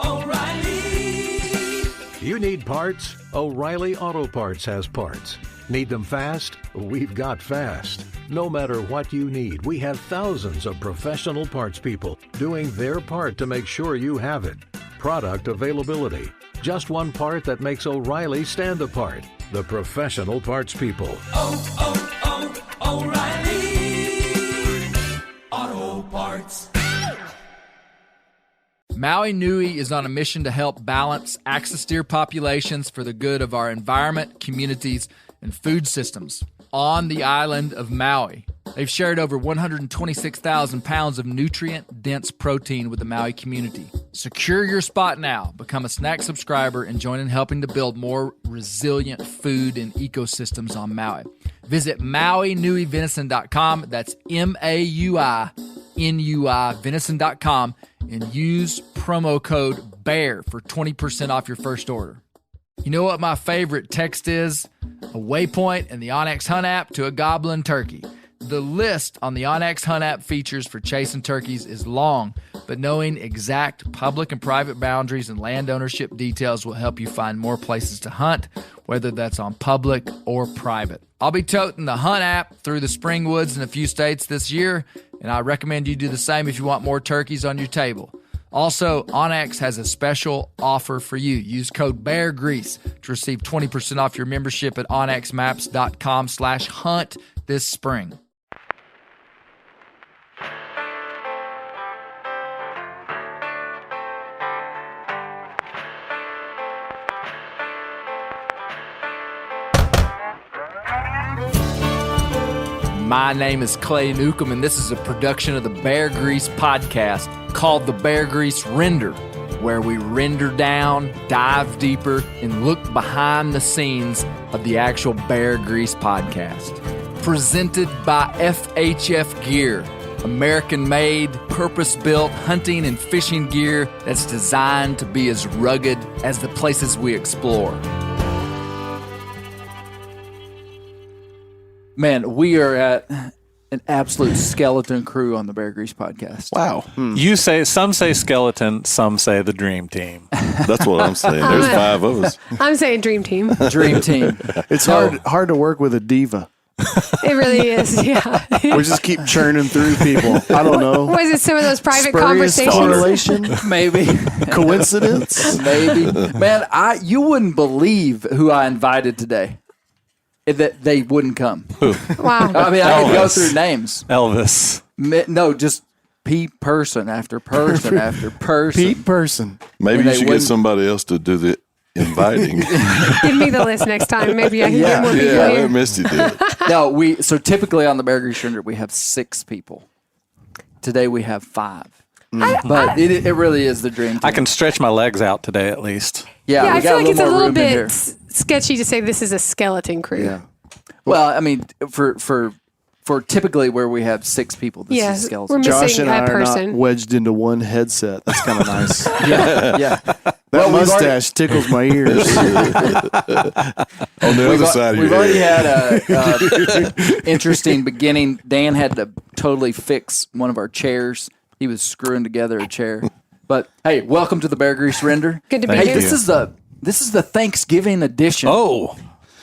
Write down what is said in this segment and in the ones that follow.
O'Reilly. You need parts? O'Reilly Auto Parts has parts. Need them fast? We've got fast. No matter what you need, we have thousands of professional parts people doing their part to make sure you have it. Product availability. Just one part that makes O'Reilly stand apart. The professional parts people. O'Reilly Auto Parts. Maui Nui is on a mission to help balance axis deer populations for the good of our environment, communities, and food systems on the island of Maui. They've shared over 126,000 pounds of nutrient-dense protein with the Maui community. Secure your spot now. Become a snack subscriber and join in helping to build more resilient food and ecosystems on Maui. Visit MauiNuiVenison.com. That's MAUINUI venison.com and use promo code BEAR for 20% off your first order. You know what my favorite text is? A waypoint in the onX Hunt app to a goblin turkey. The list on the onX Hunt app features for chasing turkeys is long, but knowing exact public and private boundaries and land ownership details will help you find more places to hunt, whether that's on public or private. I'll be toting the Hunt app through the spring woods in a few states this year, and I recommend you do the same if you want more turkeys on your table. Also, onX has a special offer for you. Use code BEARGREASE to receive 20% off your membership at onxmaps.com/hunt this spring. My name is Clay Newcomb, and this is a production of the Bear Grease podcast called the Bear Grease Render, where we render down, dive deeper, and look behind the scenes of the actual Bear Grease podcast. Presented by FHF Gear, American-made, purpose-built hunting and fishing gear that's designed to be as rugged as the places we explore. Man, we are at an absolute skeleton crew on the Bear Grease podcast. Wow. You say, some say skeleton, some say the dream team. That's what I'm saying. There's five of us. I'm saying dream team. Dream team. It's hard to work with a diva. It really is, yeah. We just keep churning through people. I don't know. Was it some of those private Spurious conversations? correlation? Maybe. Coincidence? Maybe. Man, you wouldn't believe who I invited today. That they wouldn't come. Wow. I mean, I could go through names. Elvis. No, just person after person after person. Pete person. Maybe you should get somebody else to do the inviting. Give me the list next time. Maybe I can get more people Yeah, here. let Misty do it. No, so typically on the Bear Grease Render, we have 6 people. Today we have 5. But it really is the dream team. I can stretch my legs out today at least. Yeah, we I got feel like it's a more little room in here. bit sketchy to say this is a skeleton crew. Yeah. Well, I mean, for typically where we have 6 people, this is We're skeleton. missing Josh and I a are person. not wedged into one headset. That's kind of nice. Yeah. That mustache tickles my ears. On the other side of your We've already head. had a interesting beginning. Dan had to totally fix one of our chairs. He was screwing together a chair. But hey, welcome to the Bear Grease Render. Good to be Hey, here. this is the Thanksgiving edition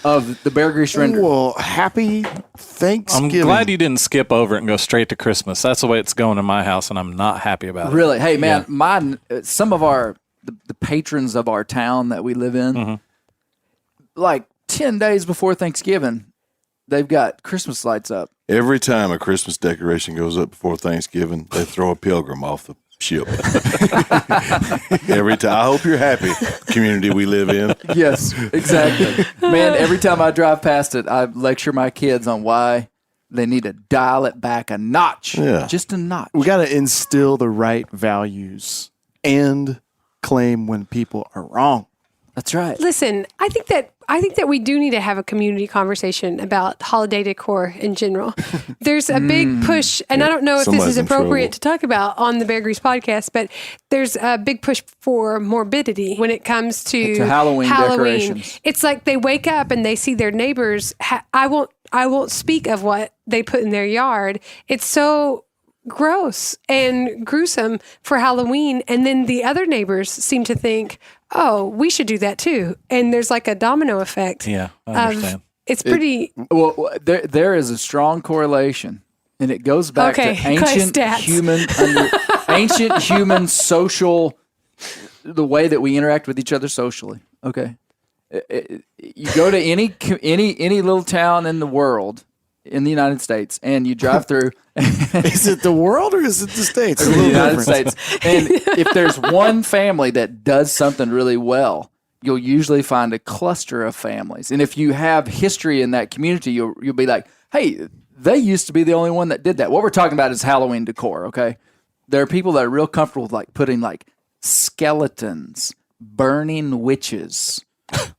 of the Bear Grease Render. Well, happy I'm Thanksgiving. glad you didn't skip over it and go straight to Christmas. That's the way it's going in my house, and I'm not happy about it. Really? Hey, man, some of the patrons of our town that we live in, like 10 days before Thanksgiving, they've got Christmas lights up. Every time a Christmas decoration goes up before Thanksgiving, they throw a pilgrim off the ship. Every time. I hope you're happy, community we live in. Yes, exactly. Man, every time I drive past it, I lecture my kids on why they need to dial it back a notch. Yeah. Just a notch. We got to instill the right values and claim when people are wrong. That's right. Listen, I think that we do need to have a community conversation about holiday decor in general. There's a big push, and I don't know if this Somebody's is in appropriate trouble. to talk about on the Bear Grease podcast, but there's a big push for morbidity when it comes to Halloween decorations. It's like they wake up and they see their neighbors. I won't speak of what they put in their yard. It's so gross and gruesome for Halloween. And then the other neighbors seem to think, oh, we should do that too. And there's like a domino effect. Yeah, I understand. It's pretty. Well, there is a strong correlation, and it goes back to ancient human social, the way that we interact with each other socially. Okay, you go to any little town in the world, in the United States, and you drive through. Is it the world or is it the States? The United States. And if there's one family that does something really well, you'll usually find a cluster of families. And if you have history in that community, you'll be like, hey, they used to be the only one that did that. What we're talking about is Halloween decor, okay? There are people that are real comfortable with like putting like skeletons, burning witches,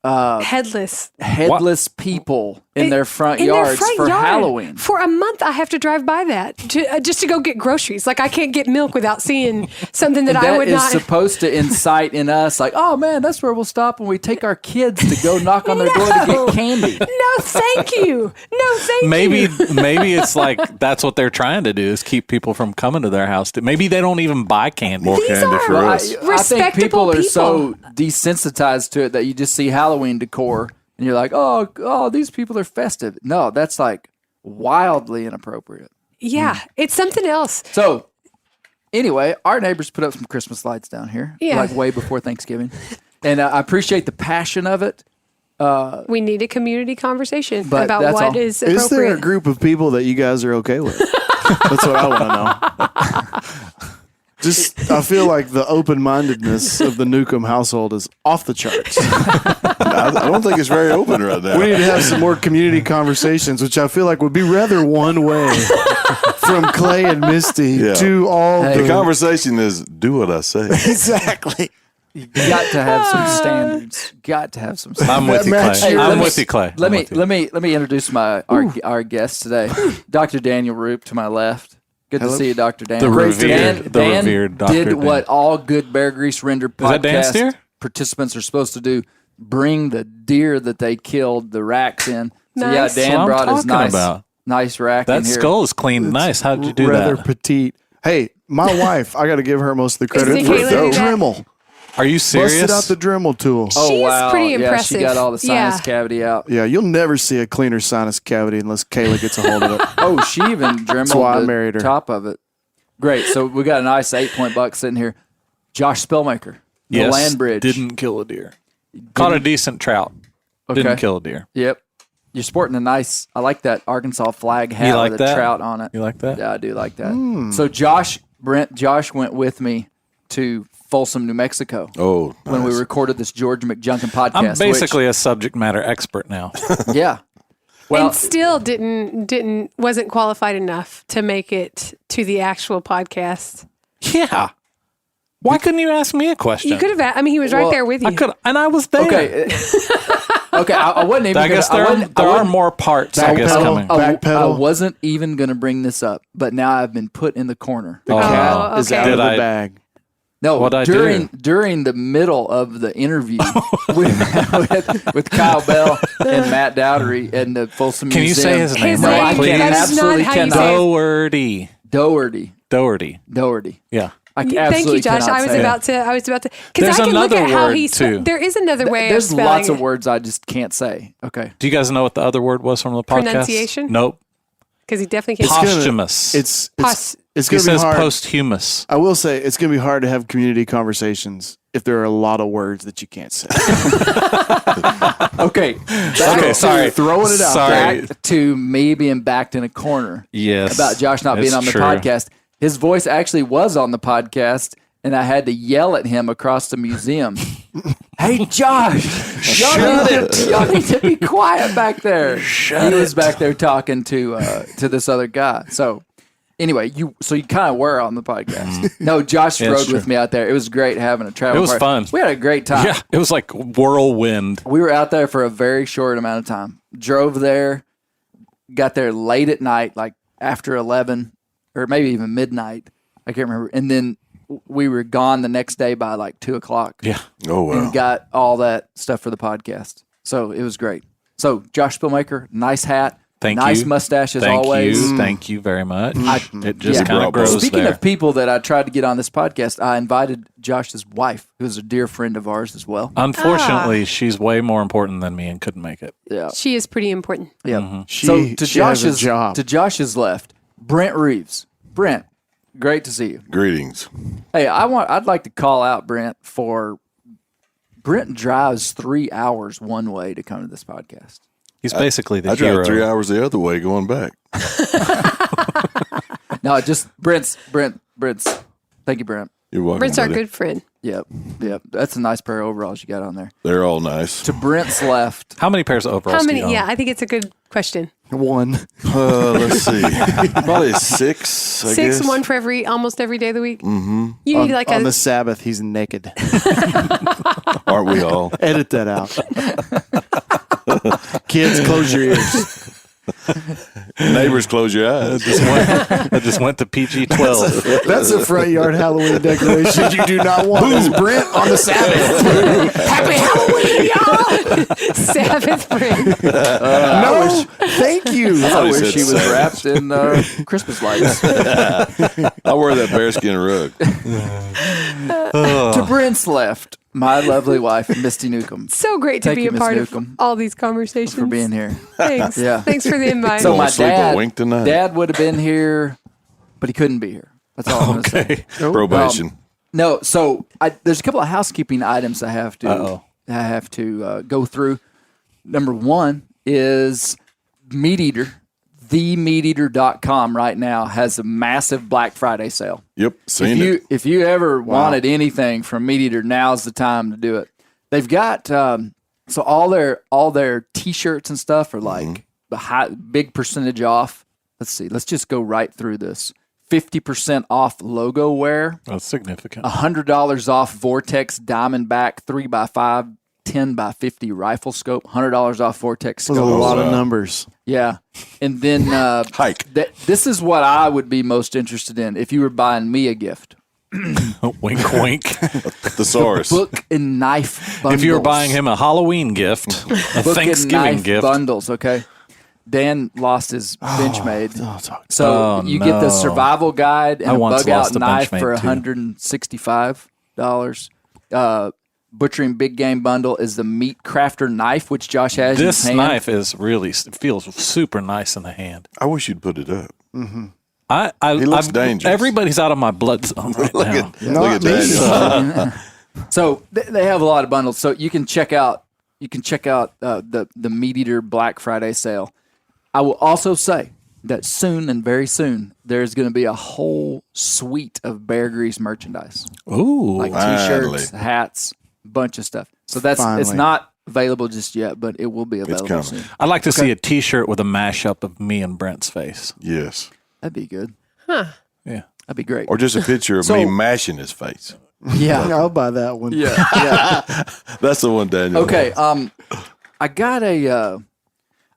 headless people in their front yards for Halloween. For a month, I have to drive by that just to go get groceries. Like I can't get milk without seeing something that I would not. That is supposed to incite in us, like, oh man, that's where we'll stop when we take our kids to go knock on their door to get candy. No, thank you. No, thank you. Maybe it's like that's what they're trying to do is keep people from coming to their house. Maybe they don't even buy candy. More candy for us. I think people are so desensitized to it that you just see Halloween decor and you're like, oh, these people are festive. No, that's like wildly inappropriate. Yeah, it's something else. So anyway, our neighbors put up some Christmas lights down here, like way before Thanksgiving. And I appreciate the passion of it. We need a community conversation about what is appropriate. Is there a group of people that you guys are okay with? That's what I want to know. I feel like the open-mindedness of the Newcomb household is off the charts. I don't think it's very open right now. We need to have some more community conversations, which I feel like would be rather one way from Clay and Misty to all the conversation is do what I say. Exactly. You got to have some standards. Got to have some standards. I'm with you, Clay. Hey, I'm with you, Clay. Let me introduce our guest today, Dr. Daniel Roop to my left. Good to see you, Dr. Dan. The revered Dr. did Dan. what all good Bear Grease Render podcast participants are supposed to do: bring the deer that they killed the racks in. So nice. yeah, Dan brought his nice rack in here. That skull is clean, nice. How did you do rather that? Petite. Hey, my wife, I got to give her most of the credit for the Dremel. Are you serious? Busted out the Dremel tool. Oh, wow. pretty impressive. Yeah, she got all the sinus cavity out. Yeah, you'll never see a cleaner sinus cavity unless Kayla gets a hold of it. Oh, she even dremeled married her. Top of it. Great. So we got a nice 8-point buck sitting here. Josh Spellmaker, the land bridge. Didn't kill a deer. Caught a decent trout. Okay. Didn't kill a deer. Yep. You're sporting a nice, I like that Arkansas flag hat like with a trout on it. You like that? Yeah, I do like that. So Josh went with me to Folsom, New Mexico. Oh, when we recorded this George McJunkin podcast. I'm basically a subject matter expert now. Yeah. Well, and still wasn't qualified enough to make it to the actual podcast. Yeah. Why couldn't you ask me a question? You could have. I mean, he was right there with you. I could, and I was there. Okay. I wasn't even. I guess there are more parts. Coming. I wasn't even going to bring this up, but now I've been put in the corner. The cat is out of the bag. No, during the middle of the interview with Kyle Bell and Matt Dowdery and the Folsom Museum. Can you say his name? No, I please? absolutely cannot. Doherty. Yeah. Thank you, Josh. I was about to. Because I can look at how he. There is another way. There's lots of words I just can't say. Okay. Do you guys know what the other word was from the podcast? Pronunciation? Nope. Because he definitely can't. Posthumous. It's he says posthumous. I will say it's going to be hard to have community conversations if there are a lot of words that you can't say. Okay. Sorry. Throwing it out. Back to me being backed in a corner. Yes. About Josh not being on the podcast. His voice actually was on the podcast, and I had to yell at him across the museum. Hey, Josh, y'all need to be quiet back there. He was back there talking to this other guy. So anyway, you kind of were on the podcast. No, Josh rode with me out there. It was great having a travel. It was fun. We had a great time. Yeah, it was like whirlwind. We were out there for a very short amount of time. Drove there, got there late at night, like after 11 or maybe even midnight. I can't remember. And then we were gone the next day by like 2:00. Yeah. Oh, wow. And got all that stuff for the podcast. So it was great. So Josh Spillmaker, nice hat. Nice mustache as always. Thank you very much. It Yeah. kind of grows Speaking there. of people that I tried to get on this podcast, I invited Josh's wife, who's a dear friend of ours as well. Unfortunately, she's way more important than me and couldn't make it. Yeah. She is pretty important. Yeah. She has a job. To Josh's left, Brent Reeves. Brent, great to see you. Greetings. Hey, I'd like to call out Brent drives 3 hours one way to come to this podcast. He's basically the I hero. drive 3 hours the other way going back. No, just Brent's. Thank you, Brent. You're welcome. Brent's our buddy. good friend. Yep. That's a nice pair of overalls you got on there. They're all nice. To Brent's left, How many pairs of overalls How many? do you own? Yeah, I think it's a good question. One. Let's see. Probably 6, I Six, guess. one for almost every day of the week. Mm-hmm. You need like on a the Sabbath, he's naked. Aren't we all? Edit that out. Kids, close your ears. Neighbors, close your eyes. I just went to PG-12. That's a front yard Halloween decoration you do not want. Is Brent on the Sabbath? Happy Halloween, y'all! Sabbath Brent. No, thank you. thought I he wish said she was Sabbath. wrapped in Christmas lights. I wear that bearskin rug. To Brent's left, my lovely wife, Misty Newcomb, So great to Thank be you, a Miss part Newcomb, of all these conversations. for being here. Thanks. Yeah. Thanks for the invite. So Don't my sleep a wink tonight. dad would have been here, but he couldn't be here. That's all I'm going to say. Okay. Probation. No, so there's a couple of housekeeping items I have to go through. Number one is Meat Eater. TheMeatEater.com right now has a massive Black Friday sale. Yep, seen it. If you ever wanted anything from Meat Eater, now's the time to do it. They've got so all their T-shirts and stuff are like the big percentage off. Let's see. Let's just go right through this. 50% off logo wear. That's significant. $100 off Vortex Diamondback 3x5 10x50 rifle scope. $100 off Vortex That's a scope. lot of numbers. Yeah, and then Hike. This is what I would be most interested in if you were buying me a gift. Wink, wink. Thesaurus. Book and knife bundles. If you were buying him a Halloween gift, a Book Thanksgiving and knife gift, bundles, okay? Dan lost his Benchmade. So Oh, you get the no. survival guide and I a once bug out lost a knife Benchmade, for too. $165. Butchering Big Game bundle is the Meat Crafter knife, which Josh has in his this hand. knife is really feels super nice in the hand. I wish you'd put it up. He looks dangerous. Everybody's out of my blood zone right Look now. at Daniel. So they have a lot of bundles. So you can check out the Meat Eater Black Friday sale. I will also say that soon and very soon there's going to be a whole suite of Bear Grease merchandise, Ooh, like T-shirts, hats, bunch of stuff. So it's Finally. not available just yet, but it will be available coming. soon. I'd like to see a T-shirt with a mashup of me and Brent's face. Yes. That'd be good. Yeah, That'd be great. Or just a picture of So- me mashing his face. Yeah. I'll buy that one. Yeah. That's the one Daniel. Okay. I got I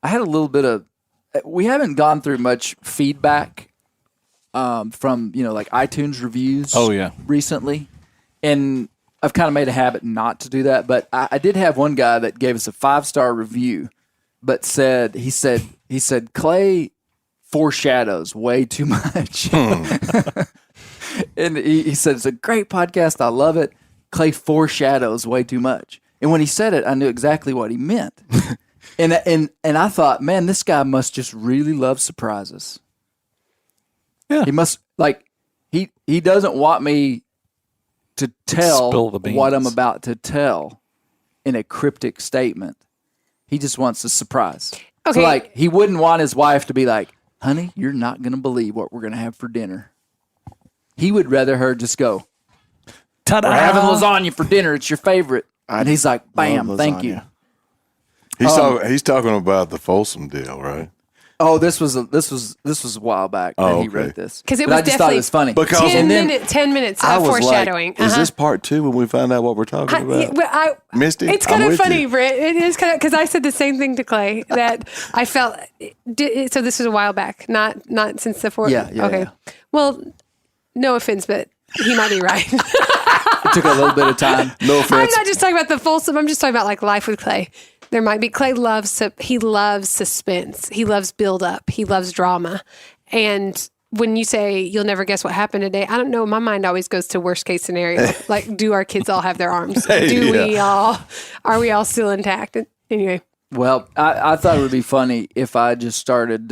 had a little bit of. We haven't gone through much feedback from like iTunes reviews. Oh, yeah. Recently, and I've kind of made a habit not to do that. But I did have one guy that gave us a 5-star review, but he said Clay foreshadows way too much. And he said, it's a great podcast. I love it. Clay foreshadows way too much. And when he said it, I knew exactly what he meant. and I thought, man, this guy must just really love surprises. Yeah. He must, he doesn't want me to tell Spill the beans. what I'm about to tell in a cryptic statement. He just wants a surprise. Okay. So, he wouldn't want his wife to be like, honey, you're not going to believe what we're going to have for dinner. He would rather her just go, ta-da! we're having lasagna for dinner. It's your favorite. And he's like, bam, love thank you. lasagna. He's talking about the Folsom deal, right? Oh, this was a while back that he okay. wrote this. Because it But was I just thought definitely it was funny. Because- 10 minutes I of was foreshadowing. like, is this part 2 when we find out what we're talking about? Misty, It's I'm kind of with funny, you. Britt. It is kind of because I said the same thing to Clay that I felt. So this was a while back, not since the 4th. Yeah, Okay. yeah. Well, no offense, but he might be right. It took a little bit of time. No I'm offense. not just talking about the Folsom. I'm just talking about life with Clay. There might be. Clay he loves suspense. He loves build up. He loves drama. And when you say you'll never guess what happened today, I don't know. My mind always goes to worst case scenario. Like, do our kids all have their arms? Are we all still intact? Anyway. Well, I thought it would be funny if I just started,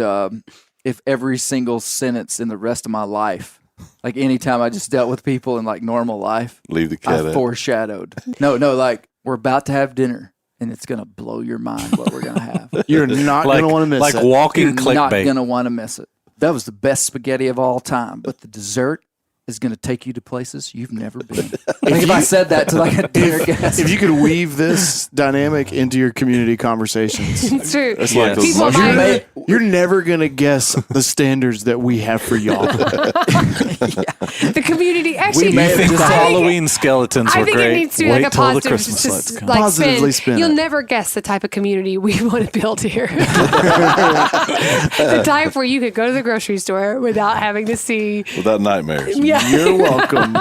if every single sentence in the rest of my life, like anytime I just dealt with people in like normal life, Leave the cat I out. foreshadowed. No, like we're about to have dinner and it's going to blow your mind what we're going to have. You're not going to want to miss like it. walking You're not clickbait. going to want to miss it. That was the best spaghetti of all time, but the dessert is going to take you to places you've never been. If I said that to like a dinner guest. If you could weave this dynamic into your community conversations, It's true. It's like those People luxury- might, you're never going to guess the standards that we have for y'all. the community actually. We may You have think the just- Halloween skeletons I were think great? it needs to be Wait like a till the positive, Christmas lights come. like Positively spin. spin You'll it. never guess the type of community we want to build here. The type where you could go to the grocery store without having to see. Without nightmares. Yeah. You're welcome.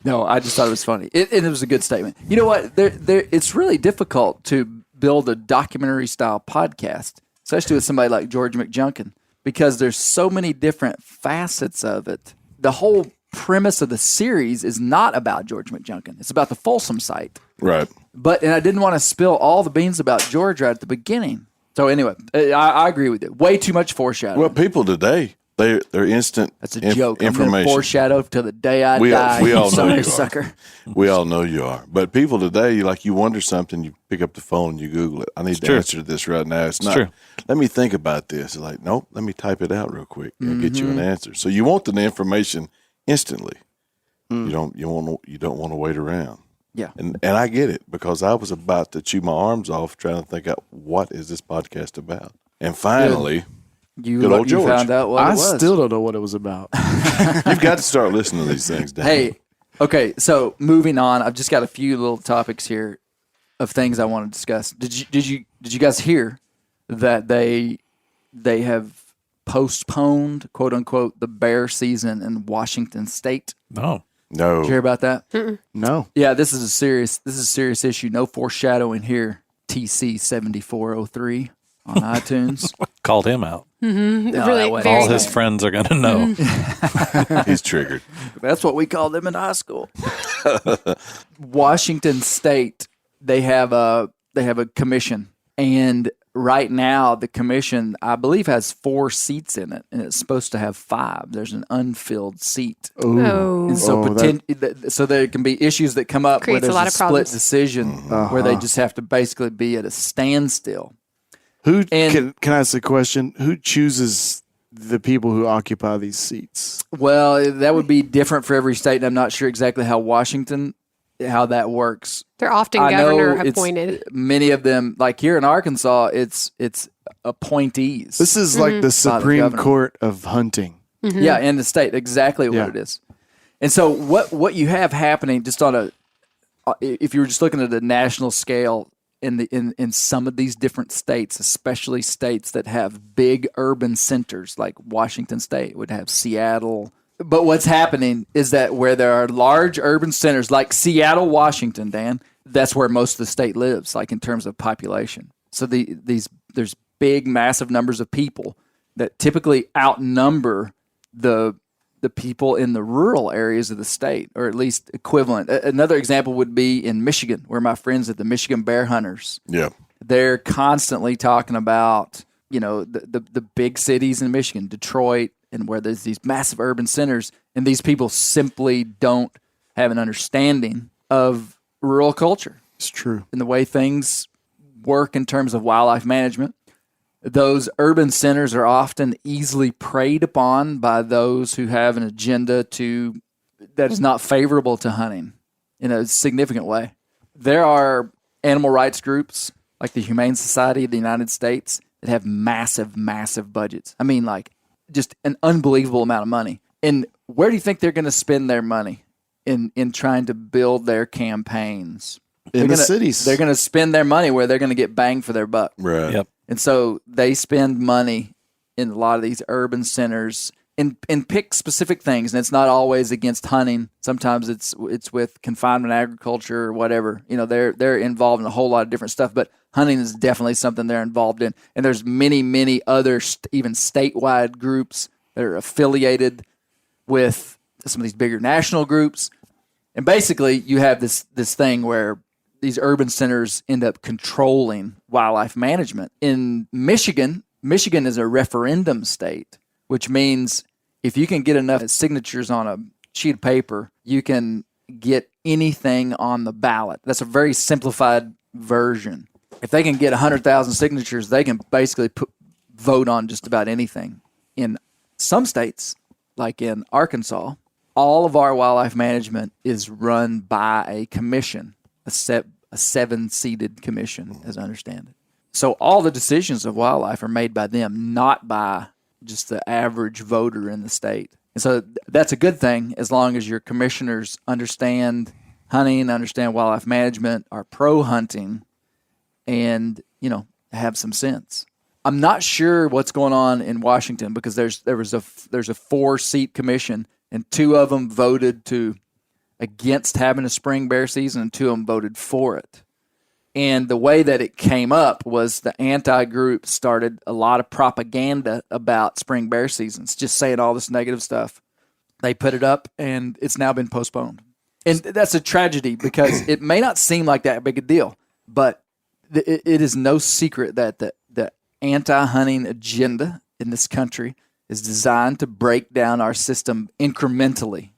No, I just thought it was funny. It was a good statement. You know what? It's really difficult to build a documentary style podcast, especially with somebody like George McJunkin, because there's so many different facets of it. The whole premise of the series is not about George McJunkin. It's about the Folsom site. Right. And I didn't want to spill all the beans about George right at the beginning. So anyway, I agree with it. Way too much foreshadowing. Well, people today, they're instant That's a joke. I'm information. going to foreshadow till the day I We die. all know Sorry, you are. sucker. We all know you are. But people today, you wonder something, you pick up the phone, you Google it. I need to true. answer this right now. It's not, true. let me think about this. It's like, nope, let me type it out real quick and get you an answer. So you want the information instantly. You don't want to wait around. Yeah. And I get it, because I was about to chew my arms off trying to think out, what is this podcast about? And finally, Good old You George. found out what I it was. still don't know what it was about. you've got to start listening to these things, Dan. Hey, okay, so moving on, I've just got a few little topics here of things I want to discuss. Did you guys hear that they have postponed, quote unquote, the bear season in Washington State? No. No. Did you hear about that? No. Yeah, this is a serious issue. No foreshadowing here. TC 7403 on iTunes. Called him out. Really, that wasn't- very All his friends are going to know. He's triggered. That's what we called them in high school. Washington State, they have a commission, and right now the commission, I believe, has 4 seats in it, and it's supposed to have 5. There's an unfilled seat, Oh. and so Oh, so there can be issues that come up where Creates a there's lot a of split problems. decision where they just have to basically be at a standstill. Who And- can I ask a question? Who chooses the people who occupy these seats? Well, that would be different for every state, and I'm not sure exactly how that works. They're often I know governor it's- appointed. Many of them, like here in Arkansas, it's appointees. This is like the Supreme governor. Court of hunting. Yeah, in the state, exactly what Yeah. it is. And so what you have happening, just on if you were just looking at a national scale in some of these different states, especially states that have big urban centers, like Washington State would have Seattle. But what's happening is that where there are large urban centers like Seattle, Washington, Dan, that's where most of the state lives, like in terms of population. So there's big, massive numbers of people that typically outnumber the people in the rural areas of the state, or at least equivalent. Another example would be in Michigan, where my friends at the Michigan Bear Hunters, Yeah. they're constantly talking about, the big cities in Michigan, Detroit, and where there's these massive urban centers, and these people simply don't have an understanding of rural culture It's true. and the way things work in terms of wildlife management. Those urban centers are often easily preyed upon by those who have an agenda that is not favorable to hunting in a significant way. There are animal rights groups like the Humane Society of the United States that have massive, massive budgets. I mean, like just an unbelievable amount of money. And where do you think they're going to spend their money in trying to build their campaigns? In the cities. They're going to spend their money where they're going to get bang for their buck. Right. Yep. And so they spend money in a lot of these urban centers and pick specific things. And it's not always against hunting. Sometimes it's with confinement agriculture or whatever. They're involved in a whole lot of different stuff, but hunting is definitely something they're involved in. And there's many other even statewide groups that are affiliated with some of these bigger national groups. And basically you have this thing where these urban centers end up controlling wildlife management. In Michigan is a referendum state, which means if you can get enough signatures on a sheet of paper, you can get anything on the ballot. That's a very simplified version. If they can get 100,000 signatures, they can basically vote on just about anything. In some states, like in Arkansas, all of our wildlife management is run by a commission, a 7-seated commission, as I understand it. So all the decisions of wildlife are made by them, not by just the average voter in the state. And so that's a good thing as long as your commissioners understand hunting, understand wildlife management, are pro-hunting, and, have some sense. I'm not sure what's going on in Washington because there's a 4-seat commission, and 2 of them voted against having a spring bear season, and 2 of them voted for it. And the way that it came up was the anti-group started a lot of propaganda about spring bear seasons, just saying all this negative stuff. They put it up, and it's now been postponed. And that's a tragedy because it may not seem like that big a deal, but it is no secret that the anti-hunting agenda in this country is designed to break down our system incrementally.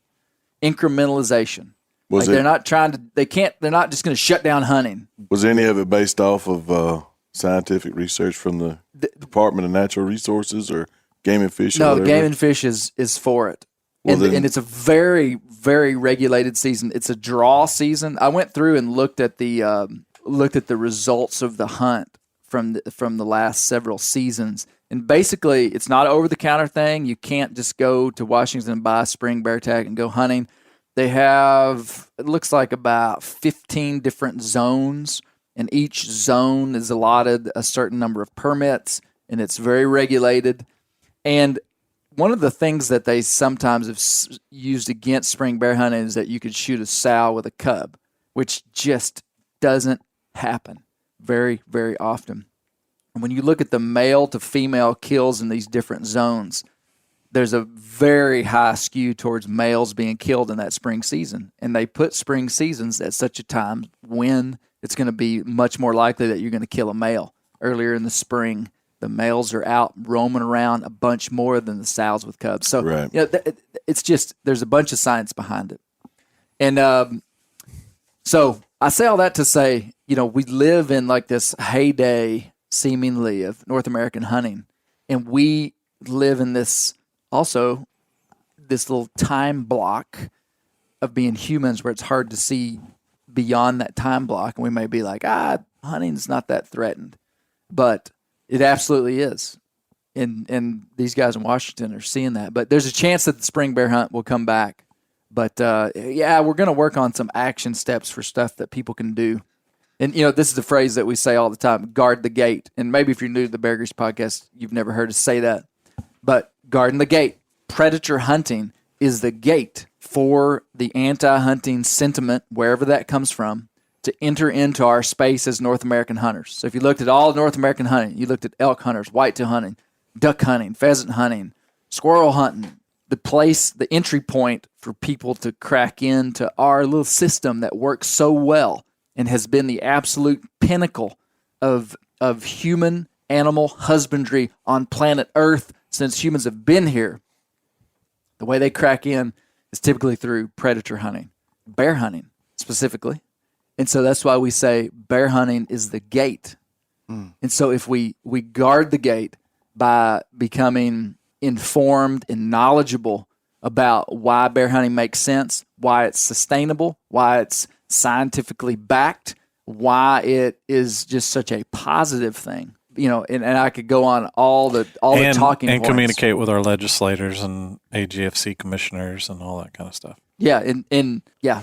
Incrementalization. They're not just going to shut down hunting. Was any of it based off of scientific research from the Department of Natural Resources or Game and Fish? No, Game and Fish is for it. And it's a very, very regulated season. It's a draw season. I went through and looked at the results of the hunt from the last several seasons. And basically, it's not an over-the-counter thing. You can't just go to Washington and buy a spring bear tag and go hunting. They have, it looks like about 15 different zones, and each zone is allotted a certain number of permits, and it's very regulated. And one of the things that they sometimes have used against spring bear hunting is that you could shoot a sow with a cub, which just doesn't happen very, very often. And when you look at the male to female kills in these different zones, there's a very high skew towards males being killed in that spring season. And they put spring seasons at such a time when it's going to be much more likely that you're going to kill a male. Earlier in the spring, the males are out roaming around a bunch more than the sows with cubs. So right. It's just, there's a bunch of science behind it. And so I say all that to say, we live in like this heyday, seemingly, of North American hunting. And we live in this little time block of being humans where it's hard to see beyond that time block. And we may be like, hunting's not that threatened. But it absolutely is. And these guys in Washington are seeing that. But there's a chance that the spring bear hunt will come back. But, we're going to work on some action steps for stuff that people can do. And, this is a phrase that we say all the time, guard the gate. And maybe if you're new to the Bear Grease podcast, you've never heard us say that. But guarding the gate, predator hunting is the gate for the anti-hunting sentiment, wherever that comes from, to enter into our space as North American hunters. So if you looked at all North American hunting, you looked at elk hunters, whitetail hunting, duck hunting, pheasant hunting, squirrel hunting, the entry point for people to crack into our little system that works so well and has been the absolute pinnacle of human animal husbandry on planet Earth since humans have been here. The way they crack in is typically through predator hunting, bear hunting specifically. And so that's why we say bear hunting is the gate. And so if we guard the gate by becoming informed and knowledgeable about why bear hunting makes sense, why it's sustainable, why it's scientifically backed, why it is just such a positive thing. And I could go on all the talking points. And communicate with our legislators and AGFC commissioners and all that kind of stuff. Yeah,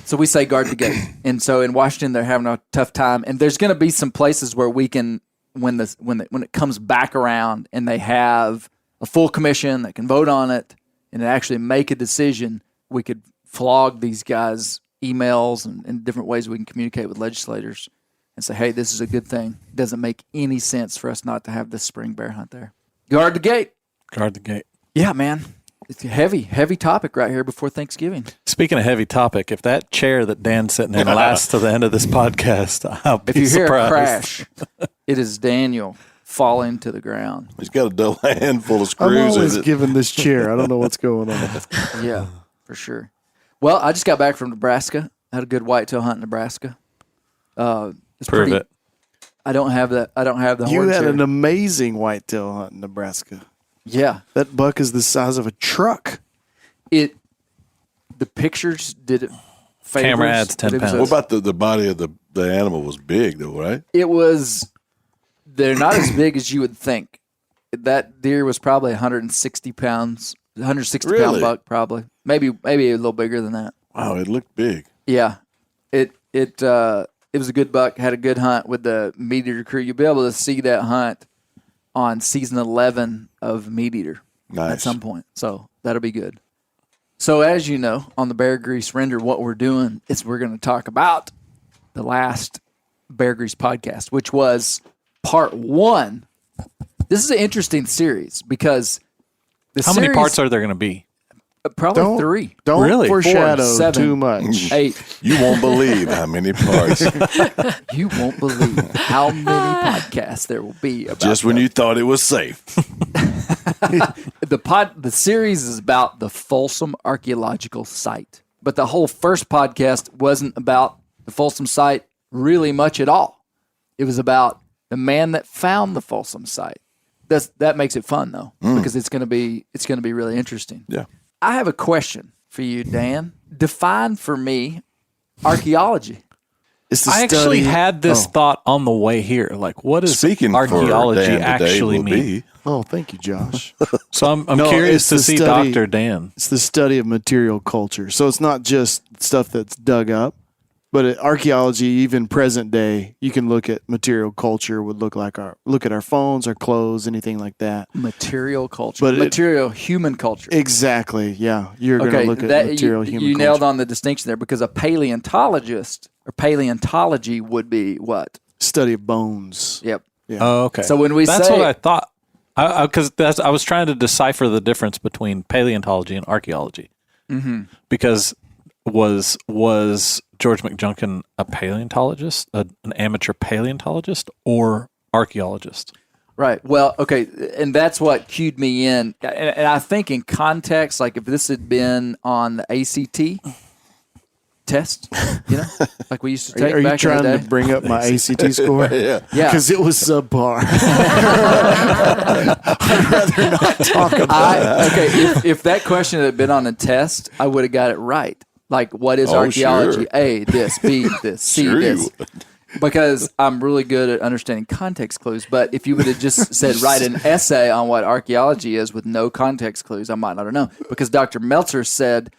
so we say guard the gate. And so in Washington, they're having a tough time. And there's going to be some places where we can, when it comes back around and they have a full commission that can vote on it and actually make a decision, we could flog these guys emails and different ways we can communicate with legislators and say, hey, this is a good thing. It doesn't make any sense for us not to have this spring bear hunt there. Guard the gate. Guard the gate. Yeah, man. It's a heavy topic right here before Thanksgiving. Speaking of heavy topic, if that chair that Dan's sitting in lasts to the end of this podcast, I'll be If you hear surprised. a crash, it is Daniel falling to the ground. He's got a double handful of I'm screws. always in it. given this chair. I don't know what's going on. Yeah, for sure. Well, I just got back from Nebraska. I had a good whitetail hunt in Nebraska. It's Prove pretty, it. I don't have the You horn had chair. an amazing whitetail hunt in Nebraska. Yeah. That buck is the size of a truck. The pictures did it favors. Camera adds 10 but it was pounds. What about the body of the animal was big though, right? They're not as big as you would think. That deer was probably 160 pounds, 160 pound Really? buck probably. Maybe a little bigger than that. Wow, it looked big. Yeah. It was a good buck, had a good hunt with the Meat Eater crew. You'll be able to see that hunt on season 11 of Meat Eater Nice. at some point. So that'll be good. So as you know, on the Bear Grease Render, what we're doing is we're going to talk about the last Bear Grease podcast, which was part 1. This is an interesting series because How many parts are there going to be? probably 3. Don't Really? foreshadow 4, 7. too much. 8. You won't believe how many parts. You won't believe how many podcasts there will be about Just when you thought it was safe. the series is about the Folsom Archaeological Site. But the whole first podcast wasn't about the Folsom site really much at all. It was about the man that found the Folsom site. That makes it fun though, because it's gonna be really interesting. Yeah. I have a question for you, Dan. Define for me archaeology. It's the I actually study- had this thought on the way here. Like, what does Speaking archaeology for Dan today actually will mean? be, Oh, thank you, Josh. So I'm No, curious it's to the see study- Dr. Dan. It's the study of material culture. So it's not just stuff that's dug up, but archaeology, even present day, you can look at material culture. Would look at our phones, our clothes, anything like that. Material culture. But human culture. Exactly. Yeah, you're going to look at material human you culture. nailed on the distinction there because a paleontologist or paleontology would be what? Study of bones. Yep. Yeah. Oh, okay. So when we that's say- what I thought, because I was trying to decipher the difference between paleontology and archaeology. Mm-hmm. Because was George McJunkin a paleontologist, an amateur paleontologist, or archaeologist? Right. Well, okay. And that's what cued me in. And I think in context, like if this had been on the ACT test, like we used to take Are you back in trying the to day. bring up my ACT score? yeah. Yeah. Because it was subpar. I'd rather not talk about it. If that question had been on a test, I would have got it right. Like, what is Oh, archaeology? sure. A, this, B, this, C, Sure you this. would. Because I'm really good at understanding context clues. But if you would have just said, write an essay on what archaeology is with no context clues, I might not have known. Because Dr. Meltzer said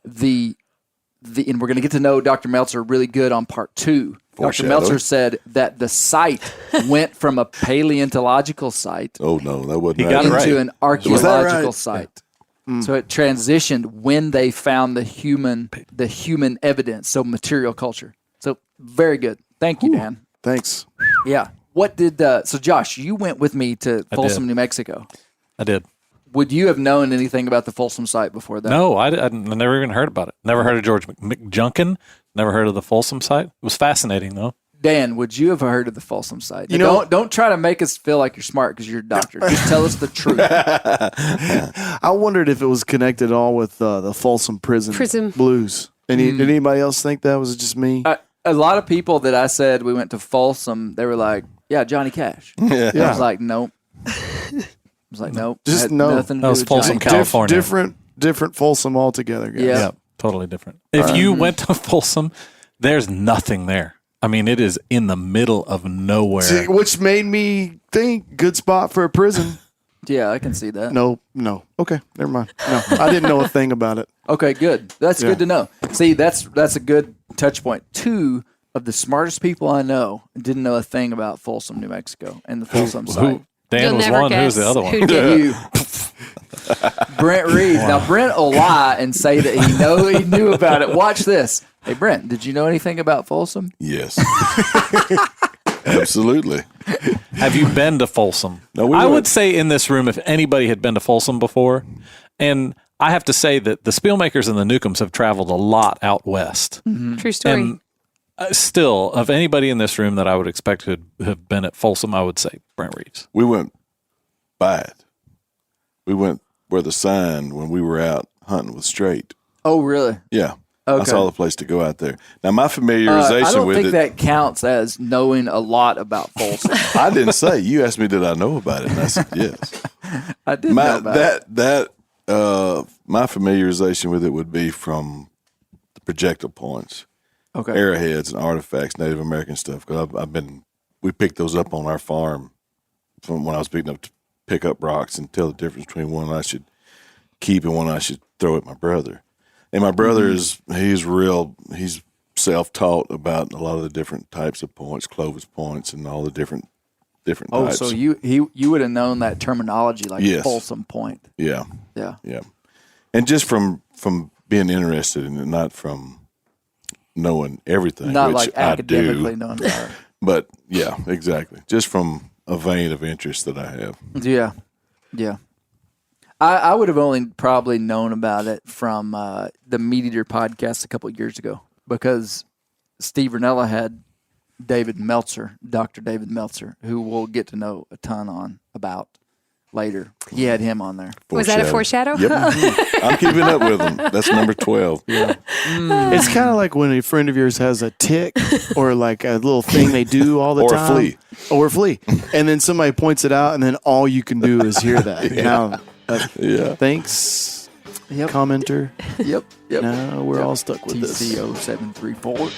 and we're going to get to know Dr. Meltzer really good on part 2. Dr. Foreshadow. Meltzer said that the site went from a paleontological site Oh no, that wasn't He right. got it into right. an archaeological right? site. So it transitioned when they found the human evidence, so material culture. So very good. Thank you, Dan. Thanks. Yeah. What did so Josh, you went with me to Folsom, New Mexico. I did. Would you have known anything about the Folsom site before that? No, I never even heard about it. Never heard of George McJunkin. Never heard of the Folsom site. It was fascinating, though. Dan, would you have heard of the Folsom site? You know- Don't try to make us feel like you're smart because you're a doctor. Just tell us the truth. I wondered if it was connected at all with the Folsom prison blues. Did anybody else think that was just me? A lot of people that I said we went to Folsom, they were like, "Yeah, Johnny Cash." I was like, "Nope." Nope. Just Had no. Nothing to That do was with Folsom, Johnny. California. Different Folsom altogether, guys. Yeah. Yeah, totally different. If you went to Folsom, there's nothing there. I mean, it is in the middle of nowhere. See, which made me think good spot for a prison. Yeah, I can see that. No. Okay, never mind. No, I didn't know a thing about it. Okay, good. That's good to know. See, that's a good touch point. 2 of the smartest people I know didn't know a thing about Folsom, New Mexico, and the Folsom site. Dan You'll was never one. Who was guess the other one? who'd get You. Brent Reeves. Now, Brent will lie and say that he knew about it. Watch this. Hey, Brent, did you know anything about Folsom? Yes. Absolutely. Have you been to Folsom? No, we I went. would say in this room, if anybody had been to Folsom before, and I have to say that the Spielmakers and the Newcombs have traveled a lot out west. True story. And still, of anybody in this room that I would expect to have been at Folsom, I would say Brent Reeves. We went by it. We went where the sign when we were out hunting was straight. Oh, really? Yeah. Okay. I saw the place to go out there. Now, my familiarization I don't with think it. that counts as knowing a lot about Folsom. I didn't say. You asked me, did I know about it? And I said, yes. I did know about it. My familiarization with it would be from the projectile points, Okay. arrowheads and artifacts, Native American stuff. Because we picked those up on our farm from when I was pick up rocks and tell the difference between one I should keep and one I should throw at my brother. And my brother he's self-taught about a lot of the different types of points, Clovis points, and all the different Oh, types. so you would have known that terminology, like Yes. Folsom Point. Yeah. Yeah. Yeah. And just from being interested in it, not from knowing everything, Not which like I academically do. knowing about it. But yeah, exactly. Just from a vein of interest that I have. Yeah. Yeah. I would have only probably known about it from the Meat Eater podcast a couple of years ago because Steve Ranella had David Meltzer, Dr. David Meltzer, who we'll get to know a ton about later. He had him on there. Was that a foreshadow? Yep. I'm keeping up with them. That's number 12. Yeah. It's kind of like when a friend of yours has a tick or like a little thing they do all the Or a time. flea. Or a flea. And then somebody points it out, and then all you can do is hear that. Now, Yeah. thanks, Yep. commenter. Yep. Now we're all stuck with this. TCO 734.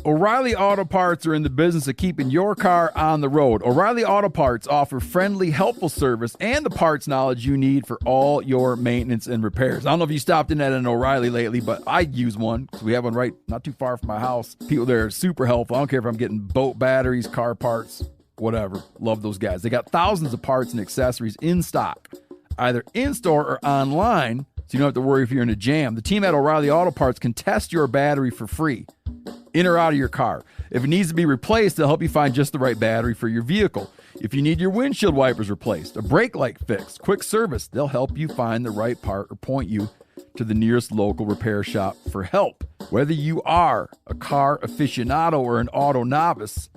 O'Reilly Auto Parts are in the business of keeping your car on the road. O'Reilly Auto Parts offer friendly, helpful service and the parts knowledge you need for all your maintenance and repairs. I don't know if you stopped in at an O'Reilly lately, but I use one because we have one right not too far from my house. People there are super helpful. I don't care if I'm getting boat batteries, car parts, whatever. Love those guys. They got thousands of parts and accessories in stock, either in-store or online, so you don't have to worry if you're in a jam. The team at O'Reilly Auto Parts can test your battery for free, in or out of your car. If it needs to be replaced, they'll help you find just the right battery for your vehicle. If you need your windshield wipers replaced, a brake light fixed, quick service, they'll help you find the right part or point you to the nearest local repair shop for help. Whether you are a car aficionado or an auto novice,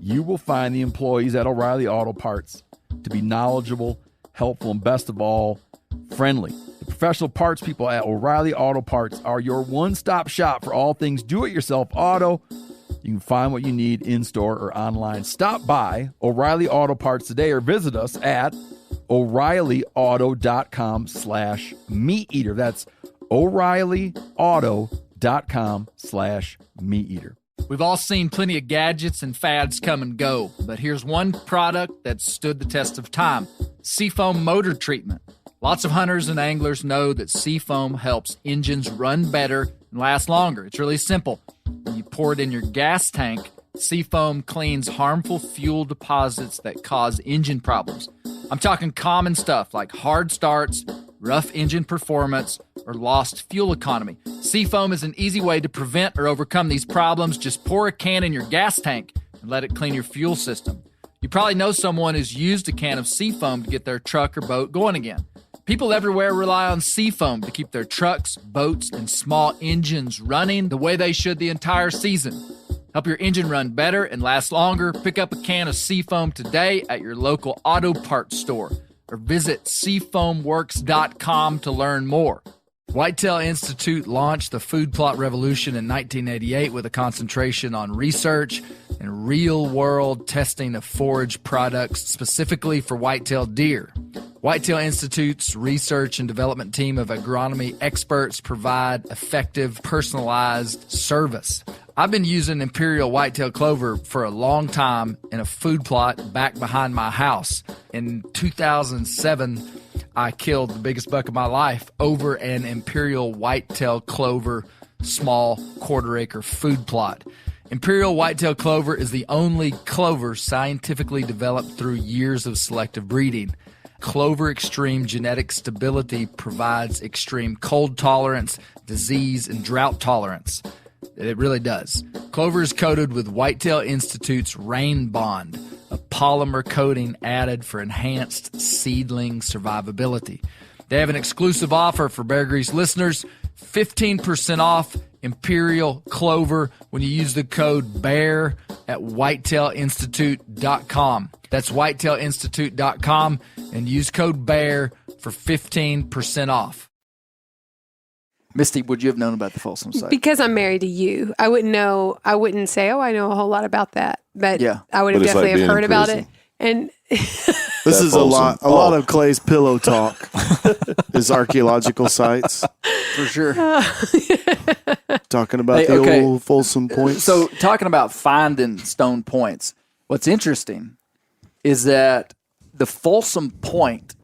you will find the employees at O'Reilly Auto Parts to be knowledgeable, helpful, and best of all, friendly. The professional parts people at O'Reilly Auto Parts are your one-stop shop for all things do-it-yourself auto. You can find what you need in-store or online. Stop by O'Reilly Auto Parts today or visit us at O'ReillyAuto.com/meateater. That's O'ReillyAuto.com/meateater. We've all seen plenty of gadgets and fads come and go, but here's one product that stood the test of time: Seafoam motor treatment. Lots of hunters and anglers know that Seafoam helps engines run better and last longer. It's really simple. When you pour it in your gas tank, Seafoam cleans harmful fuel deposits that cause engine problems. I'm talking common stuff like hard starts, rough engine performance, or lost fuel economy. Seafoam is an easy way to prevent or overcome these problems. Just pour a can in your gas tank and let it clean your fuel system. You probably know someone who's used a can of Seafoam to get their truck or boat going again. People everywhere rely on Seafoam to keep their trucks, boats, and small engines running the way they should the entire season. Help your engine run better and last longer. Pick up a can of Seafoam today at your local auto parts store or visit seafoamworks.com to learn more. Whitetail Institute launched the food plot revolution in 1988 with a concentration on research and real-world testing of forage products specifically for whitetail deer. Whitetail Institute's research and development team of agronomy experts provide effective, personalized service. I've been using Imperial Whitetail Clover for a long time in a food plot back behind my house. In 2007, I killed the biggest buck of my life over an Imperial Whitetail Clover small quarter-acre food plot. Imperial whitetail clover is the only clover scientifically developed through years of selective breeding. Clover extreme genetic stability provides extreme cold tolerance, disease, and drought tolerance. It really does. Clover is coated with Whitetail Institute's Rain Bond, a polymer coating added for enhanced seedling survivability. They have an exclusive offer for Bear Grease listeners, 15% off Imperial Clover when you use the code BEAR at whitetailinstitute.com. That's whitetailinstitute.com and use code BEAR for 15% off. Misty, would you have known about the Folsom site? Because I'm married to you, I wouldn't know. I wouldn't say, "Oh, I know a whole lot about that." But Yeah. I would have But it's definitely like have being heard in about prison. it. And This is Folsom. a lot of Clay's pillow talk. His archaeological sites, For sure. talking about Hey, the okay. old Folsom points. So, talking about finding stone points, what's interesting is that the Folsom Point,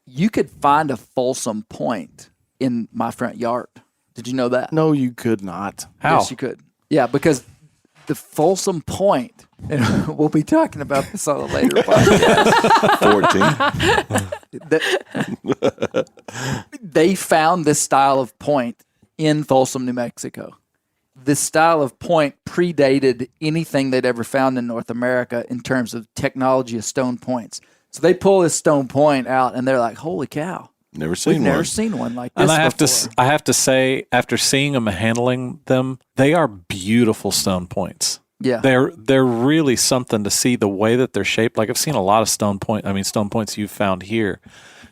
you could find a Folsom Point in my front yard. Did you know that? no, you could not. How? Yes, you could. Yeah, because the Folsom Point, and we'll be talking about this on a later podcast. 14. They found this style of point in Folsom, New Mexico. This style of point predated anything they'd ever found in North America in terms of technology of stone points. So they pull this stone point out, and they're like, "Holy cow! Never seen We've one. never seen one like this And I before." have to say, after seeing them and handling them, they are beautiful stone points. Yeah. They're really something to see the way that they're shaped. Like I've seen a lot of stone points you've found here.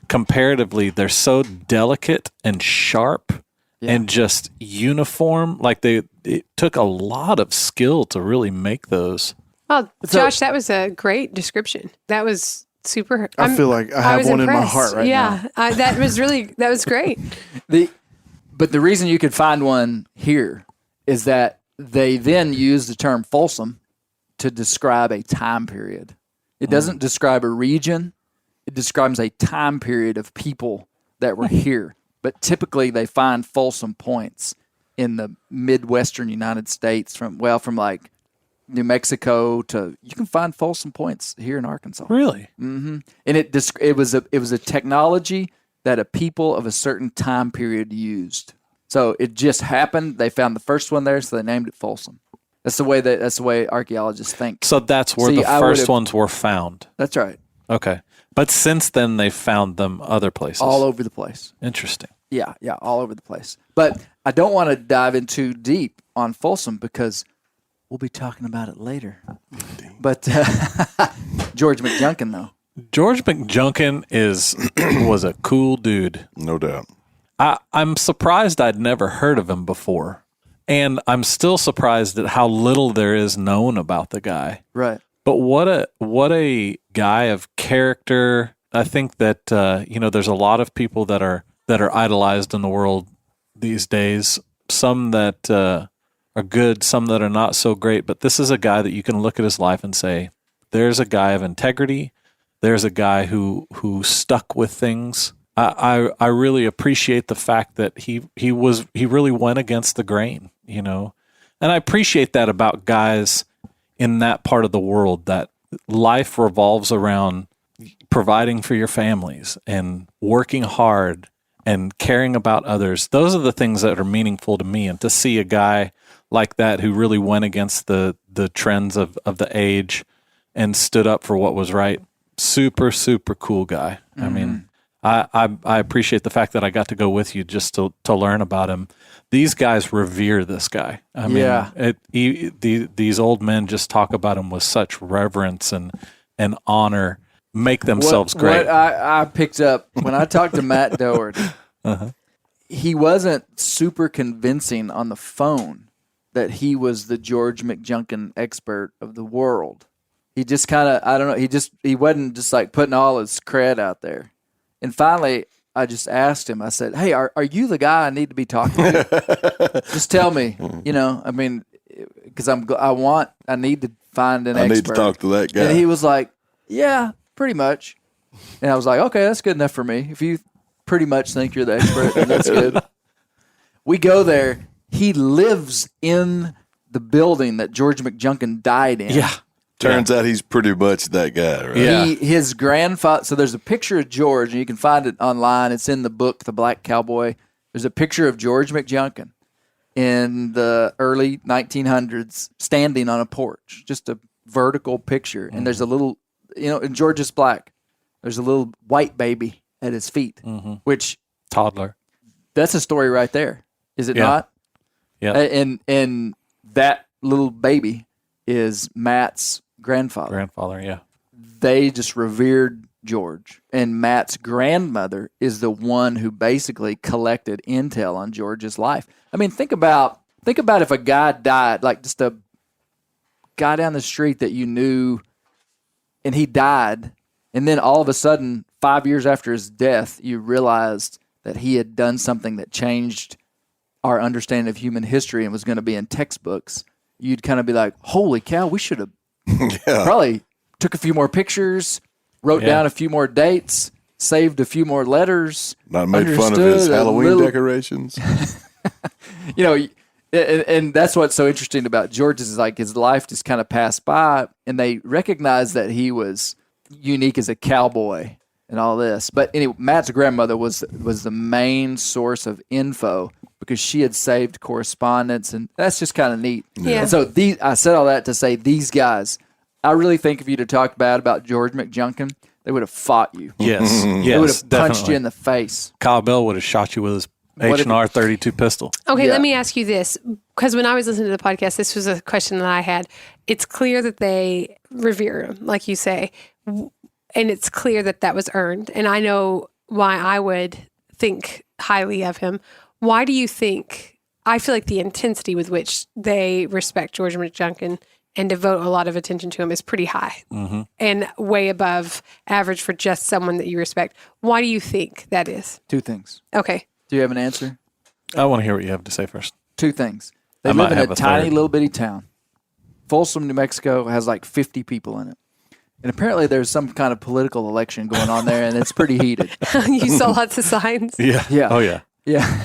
Comparatively, they're so delicate and sharp and just uniform. Like it took a lot of skill to really make those. oh, Josh, that was a great description. That was super. I feel like I have was one in my impressed. heart right now. Yeah, that was great. But the reason you could find one here is that they then use the term Folsom to describe a time period. It doesn't describe a region. It describes a time period of people that were here. But typically they find Folsom points in the Midwestern United States from like New Mexico to, you can find Folsom points here in Arkansas. Really? And it was a technology that a people of a certain time period used. So it just happened. They found the first one there, so they named it Folsom. That's the way archaeologists think. So that's where See, the I first would've- ones were found. That's right. Okay. But since then, they found them other places. All over the place. Interesting. Yeah, all over the place. But I don't want to dive in too deep on Folsom because we'll be talking about it later. But George McJunkin, though. George McJunkin was a cool dude. No doubt. I'm surprised I'd never heard of him before. And I'm still surprised at how little there is known about the guy. Right. But what a guy of character. I think that there's a lot of people that are idolized in the world these days. Some that are good, some that are not so great. But this is a guy that you can look at his life and say, there's a guy of integrity. There's a guy who stuck with things. I really appreciate the fact that he really went against the grain, and I appreciate that about guys in that part of the world, that life revolves around providing for your families and working hard and caring about others. Those are the things that are meaningful to me. And to see a guy like that who really went against the trends of the age and stood up for what was right, super, super cool guy. Mm-hmm. I mean, I appreciate the fact that I got to go with you just to learn about him. These guys revere this guy. I mean, these old men just talk about him with such reverence and honor, make themselves great. What I picked up when I talked to Matt Doherty, he wasn't super convincing on the phone that he was the George McJunkin expert of the world. He just kind of, I don't know, he wasn't just like putting all his cred out there. And finally, I just asked him, I said, "Hey, are you the guy I need to be talking to? Just tell me, I mean, because I need to find an expert. I need to talk to that guy." And he was like, "Yeah, pretty much." And I was like, "Okay, that's good enough for me. If you pretty much think you're the expert, then that's good." We go there. He lives in the building that George McJunkin died in. Yeah. Turns out he's pretty much that guy, right? Yeah. His grandfather. So there's a picture of George, and you can find it online. It's in the book, The Black Cowboy. There's a picture of George McJunkin in the early 1900s standing on a porch, just a vertical picture. And there's a little, and George is black. There's a little white baby at his feet, which Toddler. that's a story right there. Is it Yeah. not? Yeah. And that little baby is Matt's grandfather. Yeah. They just revered George. And Matt's grandmother is the one who basically collected intel on George's life. I mean, think about if a guy died, like just a guy down the street that you knew, and he died, and then all of a sudden, 5 years after his death, you realized that he had done something that changed our understanding of human history and was going to be in textbooks. You'd kind of be like, holy cow, we should have probably took a few more pictures, wrote down a few more dates, saved a few more letters. Not made fun of his Halloween decorations. And that's what's so interesting about George is like his life just kind of passed by, and they recognized that he was unique as a cowboy and all this. But anyway, Matt's grandmother was the main source of info because she had saved correspondence, and that's just kind of neat. Yeah. And so I said all that to say these guys, I really think if you'd have talked bad about George McJunkin, they would have fought you. Yes. They would have punched you in the face. Kyle Bell would have shot you with his H&R 32 pistol. Okay, let me ask you this, because when I was listening to the podcast, this was a question that I had. It's clear that they revere him, like you say, and it's clear that that was earned. And I know why I would think highly of him. Why do you think? I feel like the intensity with which they respect George McJunkin and devote a lot of attention to him is pretty high and way above average for just someone that you respect. Why do you think that is? Two things. Okay. Do you have an answer? I want to hear what you have to say first. Two things. They I live might in have a a tiny third. little bitty town. Folsom, New Mexico has like 50 people in it. And apparently there's some kind of political election going on there, and it's pretty heated. You saw lots of signs. Yeah. Yeah. Oh, yeah. Yeah.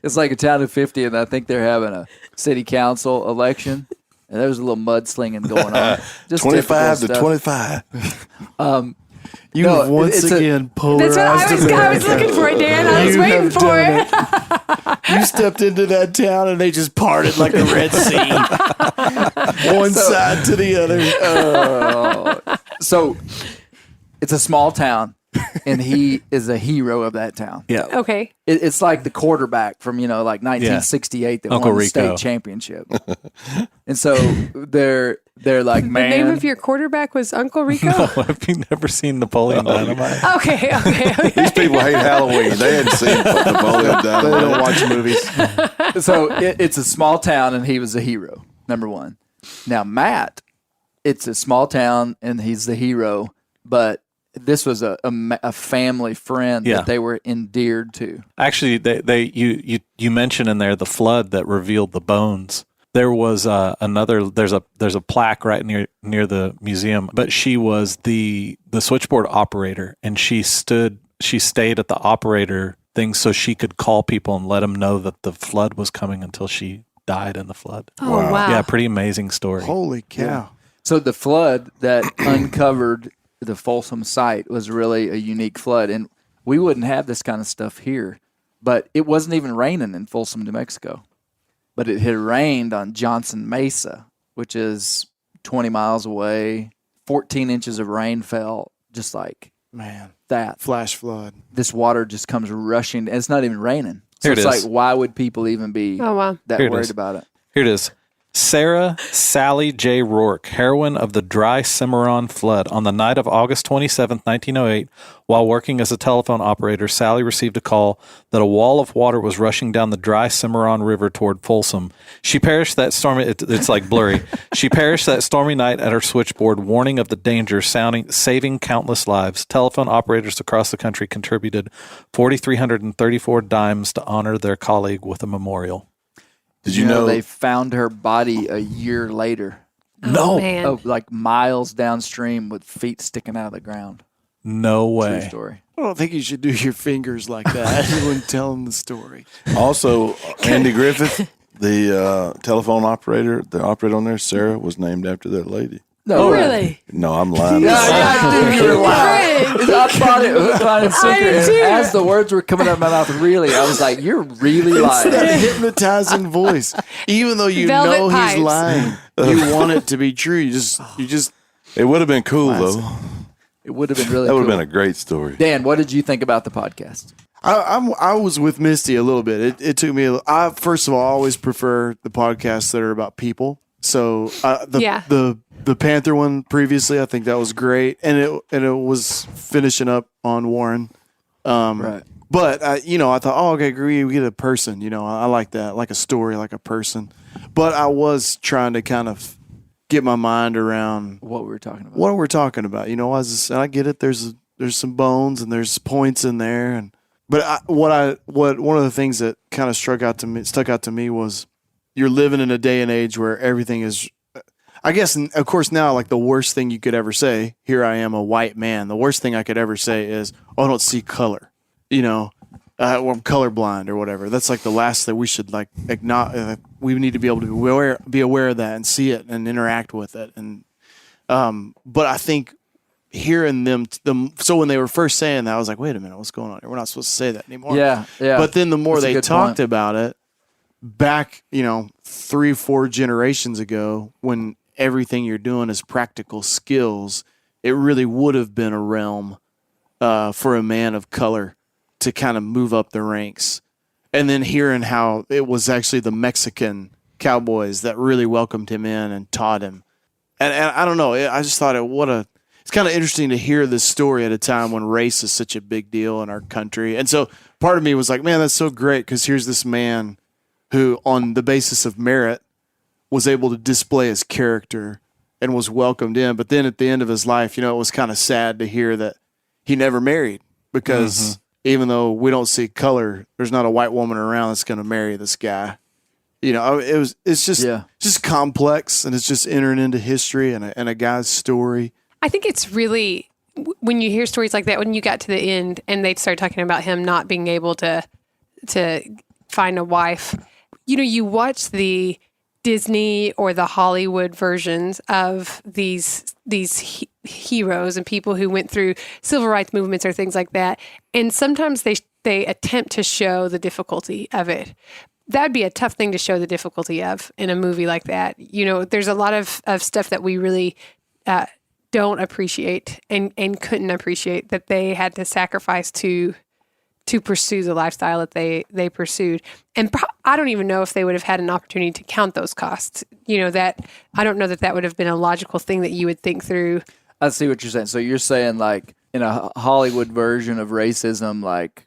It's like a town of 50, and I think they're having a city council election. And there's a little mudslinging going on. Just 25 to typical 25. You No, have once it's a- again That's what polarized I was looking for it, Dan. I was You waiting have for done it. You stepped into that town and they just parted like the Red Sea. One side to the other. So it's a small town, and he is a hero of that town. Yeah. Okay. It's like the quarterback from, like 1968 that Uncle won the Rico. state championship. And so they're like, The man. name of your quarterback was Uncle Rico? Have you never seen Napoleon Dynamite? Okay. These people hate Halloween. They hadn't seen Napoleon They don't Dynamite. watch movies. So it's a small town, and he was a hero, number one. Now, Matt, it's a small town, and he's the hero, but this was a family friend Yeah. that they were endeared to. Actually, you mentioned in there the flood that revealed the bones. There was there's a plaque right near the museum, but she was the switchboard operator, and she stayed at the operator thing so she could call people and let them know that the flood was coming until she died in the flood. Oh, wow. Yeah, pretty amazing story. Holy cow. So the flood that uncovered the Folsom site was really a unique flood, and we wouldn't have this kind of stuff here. But it wasn't even raining in Folsom, New Mexico. But it had rained on Johnson Mesa, which is 20 miles away. 14 inches of rain fell, just like Man. that. Flash flood. This water just comes rushing, and it's not even raining. So Here it it's is. like, why would people even be Oh, wow. that Here it worried is. about it? Here it is. Sarah Sally J. Rourke, heroine of the Dry Cimarron flood. On the night of August 27, 1908, while working as a telephone operator, Sally received a call that a wall of water was rushing down the Dry Cimarron River toward Folsom. She perished that stormy, it's like blurry. She perished that stormy night at her switchboard, warning of the danger, saving countless lives. Telephone operators across the country contributed 4,334 dimes to honor their colleague with a memorial. Did you know they found her body a year later? Oh, man. Oh, like miles downstream with feet sticking out of the ground. No True way. story. I don't think you should do your fingers like that when telling the story. also Andy Griffith? The telephone operator, the operator on there, Sarah, was named after that lady. No, Really? No, I'm lying. I knew you were lying. I thought it hook, line, and sinker. I And too. as the words were coming out of my mouth, really, I was like, "You're really lying." That hypnotizing voice. Even though you Velvet know pipes. he's lying, you want it to be true. You just. It would have been cool though. It would have been really. That would cool. have been a great story. Dan, what did you think about the podcast? I was with Misty a little bit. It took me. First of all, I always prefer the podcasts that are about people. So the Panther one previously, I think that was great, and it was finishing up on Warren. Right. But I thought, okay, we get a person. I like that, like a story, like a person. But I was trying to kind of get my mind around What we were talking about. what we're talking about. And I get it. There's some bones and there's points in there, but one of the things that kind of stuck out to me was you're living in a day and age where everything is. I guess, of course, now, like the worst thing you could ever say, here I am, a white man. The worst thing I could ever say is, I don't see color. Or I'm colorblind or whatever. That's like the last that we should like acknowledge. We need to be able to be aware of that and see it and interact with it. And but I think hearing so when they were first saying that, I was like, wait a minute, what's going on here? We're not supposed to say that anymore. Yeah. But then the more That's a they good talked point. Mm-hmm. about it back, 3-4 generations ago, when everything you're doing is practical skills, it really would have been a realm for a man of color to kind of move up the ranks. And then hearing how it was actually the Mexican cowboys that really welcomed him in and taught him. And I don't know, I just thought it's kind of interesting to hear this story at a time when race is such a big deal in our country. And so part of me was like, man, that's so great, because here's this man who, on the basis of merit, was able to display his character and was welcomed in. But then at the end of his life, it was kind of sad to hear that he never married, because even though we don't see color, there's not a white woman around that's going to marry this guy. It's just complex, and it's just entering into history and a guy's story. I think it's really, when you hear stories like that, when you got to the end and they start talking about him not being able to find a wife, you watch the Disney or the Hollywood versions of these heroes and people who went through civil rights movements or things like that, and sometimes they attempt to show the difficulty of it. That would be a tough thing to show the difficulty of in a movie like that. There's a lot of stuff that we really don't appreciate and couldn't appreciate, that they had to sacrifice to pursue the lifestyle that they pursued. And I don't even know if they would have had an opportunity to count those costs. That I don't know that would have been a logical thing that you would think through. I see what you're saying. So you're saying, like, in a Hollywood version of racism, like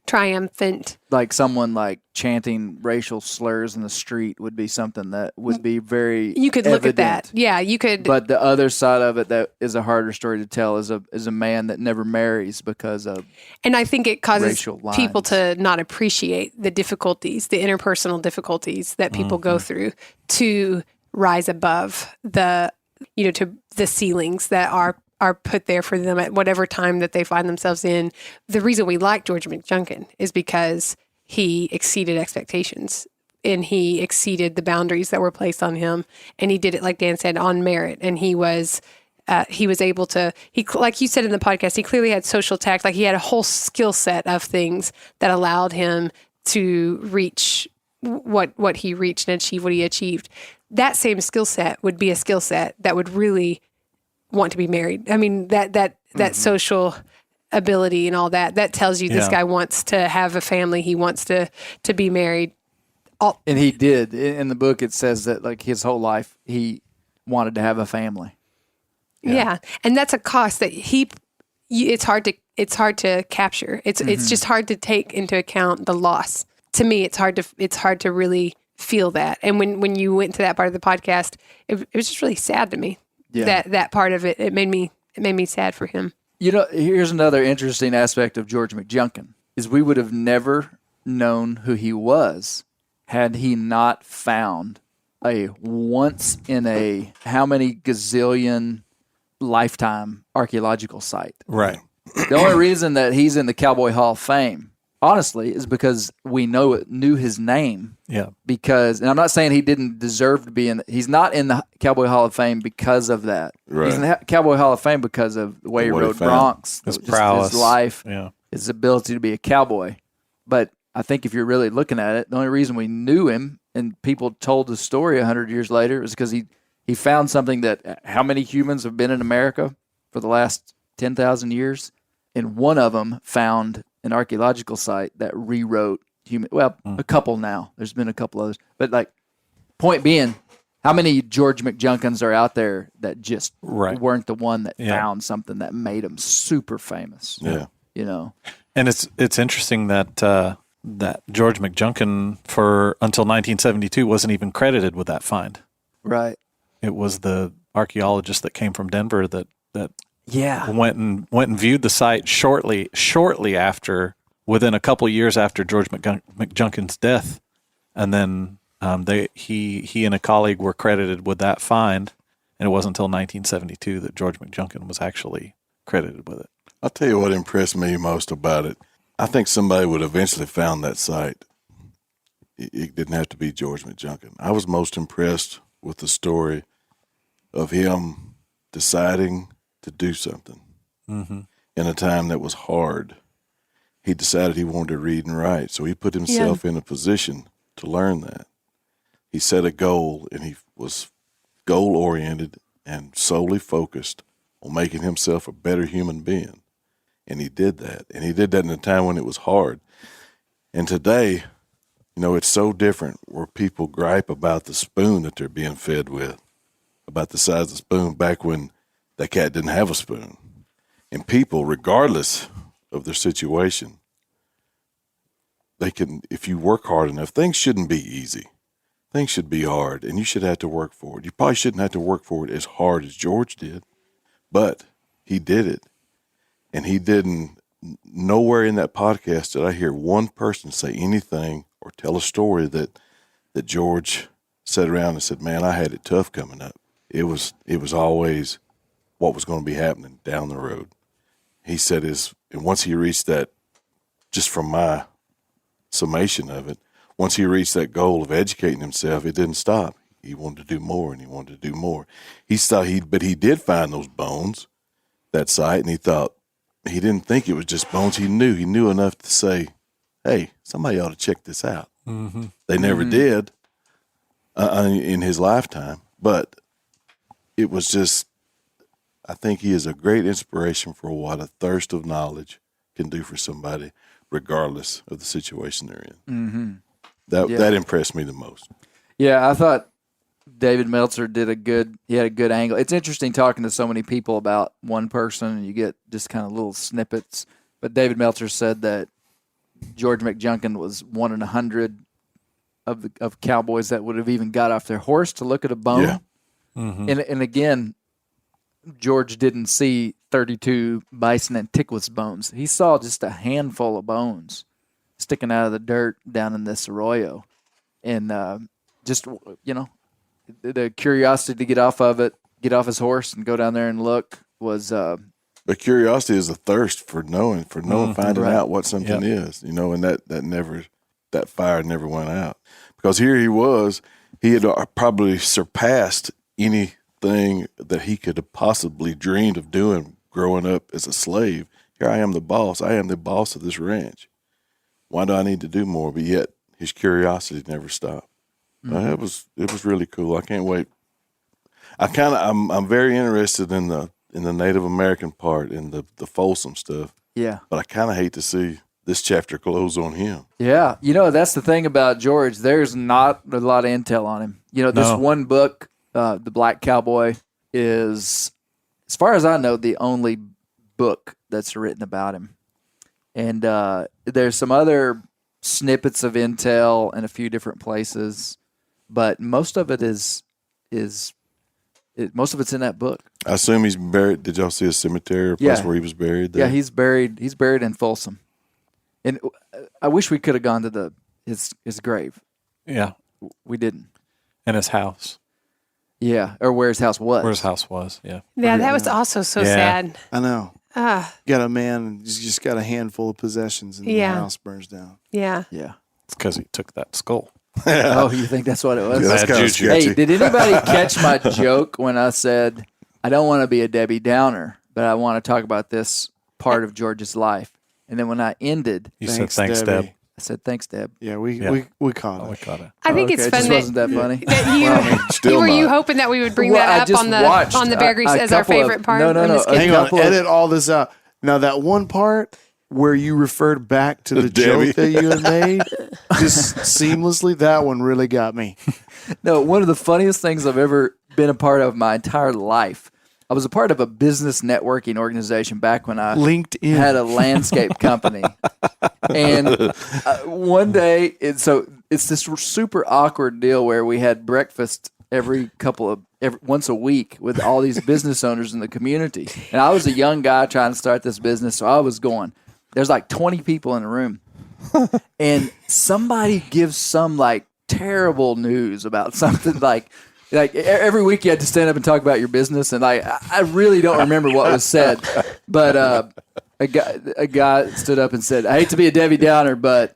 Triumphant. like someone like chanting racial slurs in the street would be something that would be very You could look at evident. that. Yeah, you could. But the other side of it that is a harder story to tell is a man that never marries because of And I think it causes racial lines. people to not appreciate the difficulties, the interpersonal difficulties that people go through to rise above the ceilings that are put there for them at whatever time that they find themselves in. The reason we like George McJunkin is because he exceeded expectations and he exceeded the boundaries that were placed on him. And he did it, like Dan said, on merit. And he was able to, like you said in the podcast, he clearly had social tact. Like he had a whole skill set of things that allowed him to reach what he reached and achieve what he achieved. That same skill set would be a skill set that would really want to be married. I mean, that social ability and all that tells you this guy wants to have a family. He wants to be married. And he did. In the book, it says that like his whole life, he wanted to have a family. Yeah. And that's a cost that it's hard to capture. It's just hard to take into account the loss. To me, it's hard to really feel that. And when you went to that part of the podcast, it was just really sad to me. Yeah. That part of it, it made me sad for him. Here's another interesting aspect of George McJunkin is we would have never known who he was had he not found a once in a how many gazillion lifetime archaeological site. Right. The only reason that he's in the Cowboy Hall of Fame honestly, is because we knew his name. Yeah. Because, and I'm not saying he didn't deserve to be he's not in the Cowboy Hall of Fame because of that. Right. He's in the Cowboy Hall of Fame because of the way he rode broncs, his just prowess, his life, yeah, his ability to be a cowboy. But I think if you're really looking at it, the only reason we knew him and people told the story 100 years later is because he found something that how many humans have been in America for the last 10,000 years? And one of them found an archaeological site that rewrote a couple now. There's been a couple others. But, like, point being, how many George McJunkins are out there that just weren't the one that found something that made them super famous? Yeah. You know? And it's interesting that that George McJunkin until 1972 wasn't even credited with that find. Right. It was the archaeologist that came from Denver that went and viewed the site shortly after, within a couple of years after George McJunkin's death, and then he and a colleague were credited with that find, and it wasn't until 1972 that George McJunkin was actually credited with it. I'll tell you what impressed me most about it. I think somebody would eventually found that site. It didn't have to be George McJunkin. I was most impressed with the story of him deciding to do something in a time that was hard. He decided he wanted to read and write, so he put himself in a position to learn that. He set a goal, and he was goal-oriented and solely focused on making himself a better human being. And he did that. And he did that in a time when it was hard. And today, it's so different where people gripe about the spoon that they're being fed with, about the size of the spoon back when that cat didn't have a spoon. And people, regardless of their situation, they can, if you work hard enough, things shouldn't be easy. Things should be hard, and you should have to work for it. You probably shouldn't have to work for it as hard as George did, but he did it. And he didn't, nowhere in that podcast did I hear one person say anything or tell a story that George sat around and said, man, I had it tough coming up. It was always what was going to be happening down the road. He said and once he reached that, just from my summation of it, once he reached that goal of educating himself, it didn't stop. He wanted to do more, and he wanted to do more. But he did find those bones, that site, and he thought, he didn't think it was just bones. He knew enough to say, hey, somebody ought to check this out. Mm-hmm. They never did in his lifetime, but it was just, I think he is a great inspiration for what a thirst of knowledge can do for somebody, regardless of the situation they're in. Mm-hmm. That impressed me the most. Yeah, I thought David Meltzer he had a good angle. It's interesting talking to so many people about one person, and you get just kind of little snippets. But David Meltzer said that George McJunkin was 1 in 100 of cowboys that would have even got off their horse to look at a bone. Yeah. Mm-hmm. And again, George didn't see 32 bison antiquus bones. He saw just a handful of bones sticking out of the dirt down in this arroyo. And just, the curiosity to get off his horse and go down there and look was. But curiosity is a thirst for knowing, finding out what something is, and that fire never went out. Because here he had probably surpassed anything that he could have possibly dreamed of doing growing up as a slave. Here I am the boss. I am the boss of this ranch. Why do I need to do more? But yet his curiosity never stopped. Mm-hmm. It was really cool. I can't wait. I'm very interested in the Native American part, in the Folsom stuff. Yeah. But I kind of hate to see this chapter close on him. Yeah. That's the thing about George. There's not a lot of intel on him. This one book, The Black Cowboy, is, as far as I know, the only book that's written about him. And there's some other snippets of intel in a few different places, but most of it most of it's in that book. I assume he's buried. Did y'all see a cemetery or place where he was buried there? Yeah, he's buried in Folsom. And I wish we could have gone to his grave. Yeah. We didn't. And his house. Yeah, or where his house was. Where his house was, yeah. Yeah, that was also so sad. I know. Got a man, and he's just got a handful of possessions, and the house burns down. Yeah. Yeah. It's because he took that skull. Oh, you think that's what it was? Yeah, that's Bad kind of juju. sketchy. Hey, did anybody catch my joke when I said, I don't want to be a Debbie Downer, but I want to talk about this part of George's life? And then when I ended, You said thanks, Debbie. Deb. I said, thanks, Deb. Yeah, we caught Oh, it. we caught it. I think it's It fun just that, wasn't that funny. that you, Still were you not. hoping that we would bring Well, I that up just watched on the Bear Grease a as our couple of- favorite part? no, I'm no, just a kidding. Hang on, couple of- edit all this out. Now that one part where you referred back to the Debbie. joke that you had made, just seamlessly, that one really got me. No, one of the funniest things I've ever been a part of my entire life. I was a part of a business networking organization back when I LinkedIn. had a landscape company. And one day, it's this super awkward deal where we had breakfast once a week with all these business owners in the community. And I was a young guy trying to start this business, so I was going. There's like 20 people in the room. And somebody gives some like terrible news about something like every week you had to stand up and talk about your business, and I really don't remember what was said, but a guy stood up and said, I hate to be a Debbie Downer, but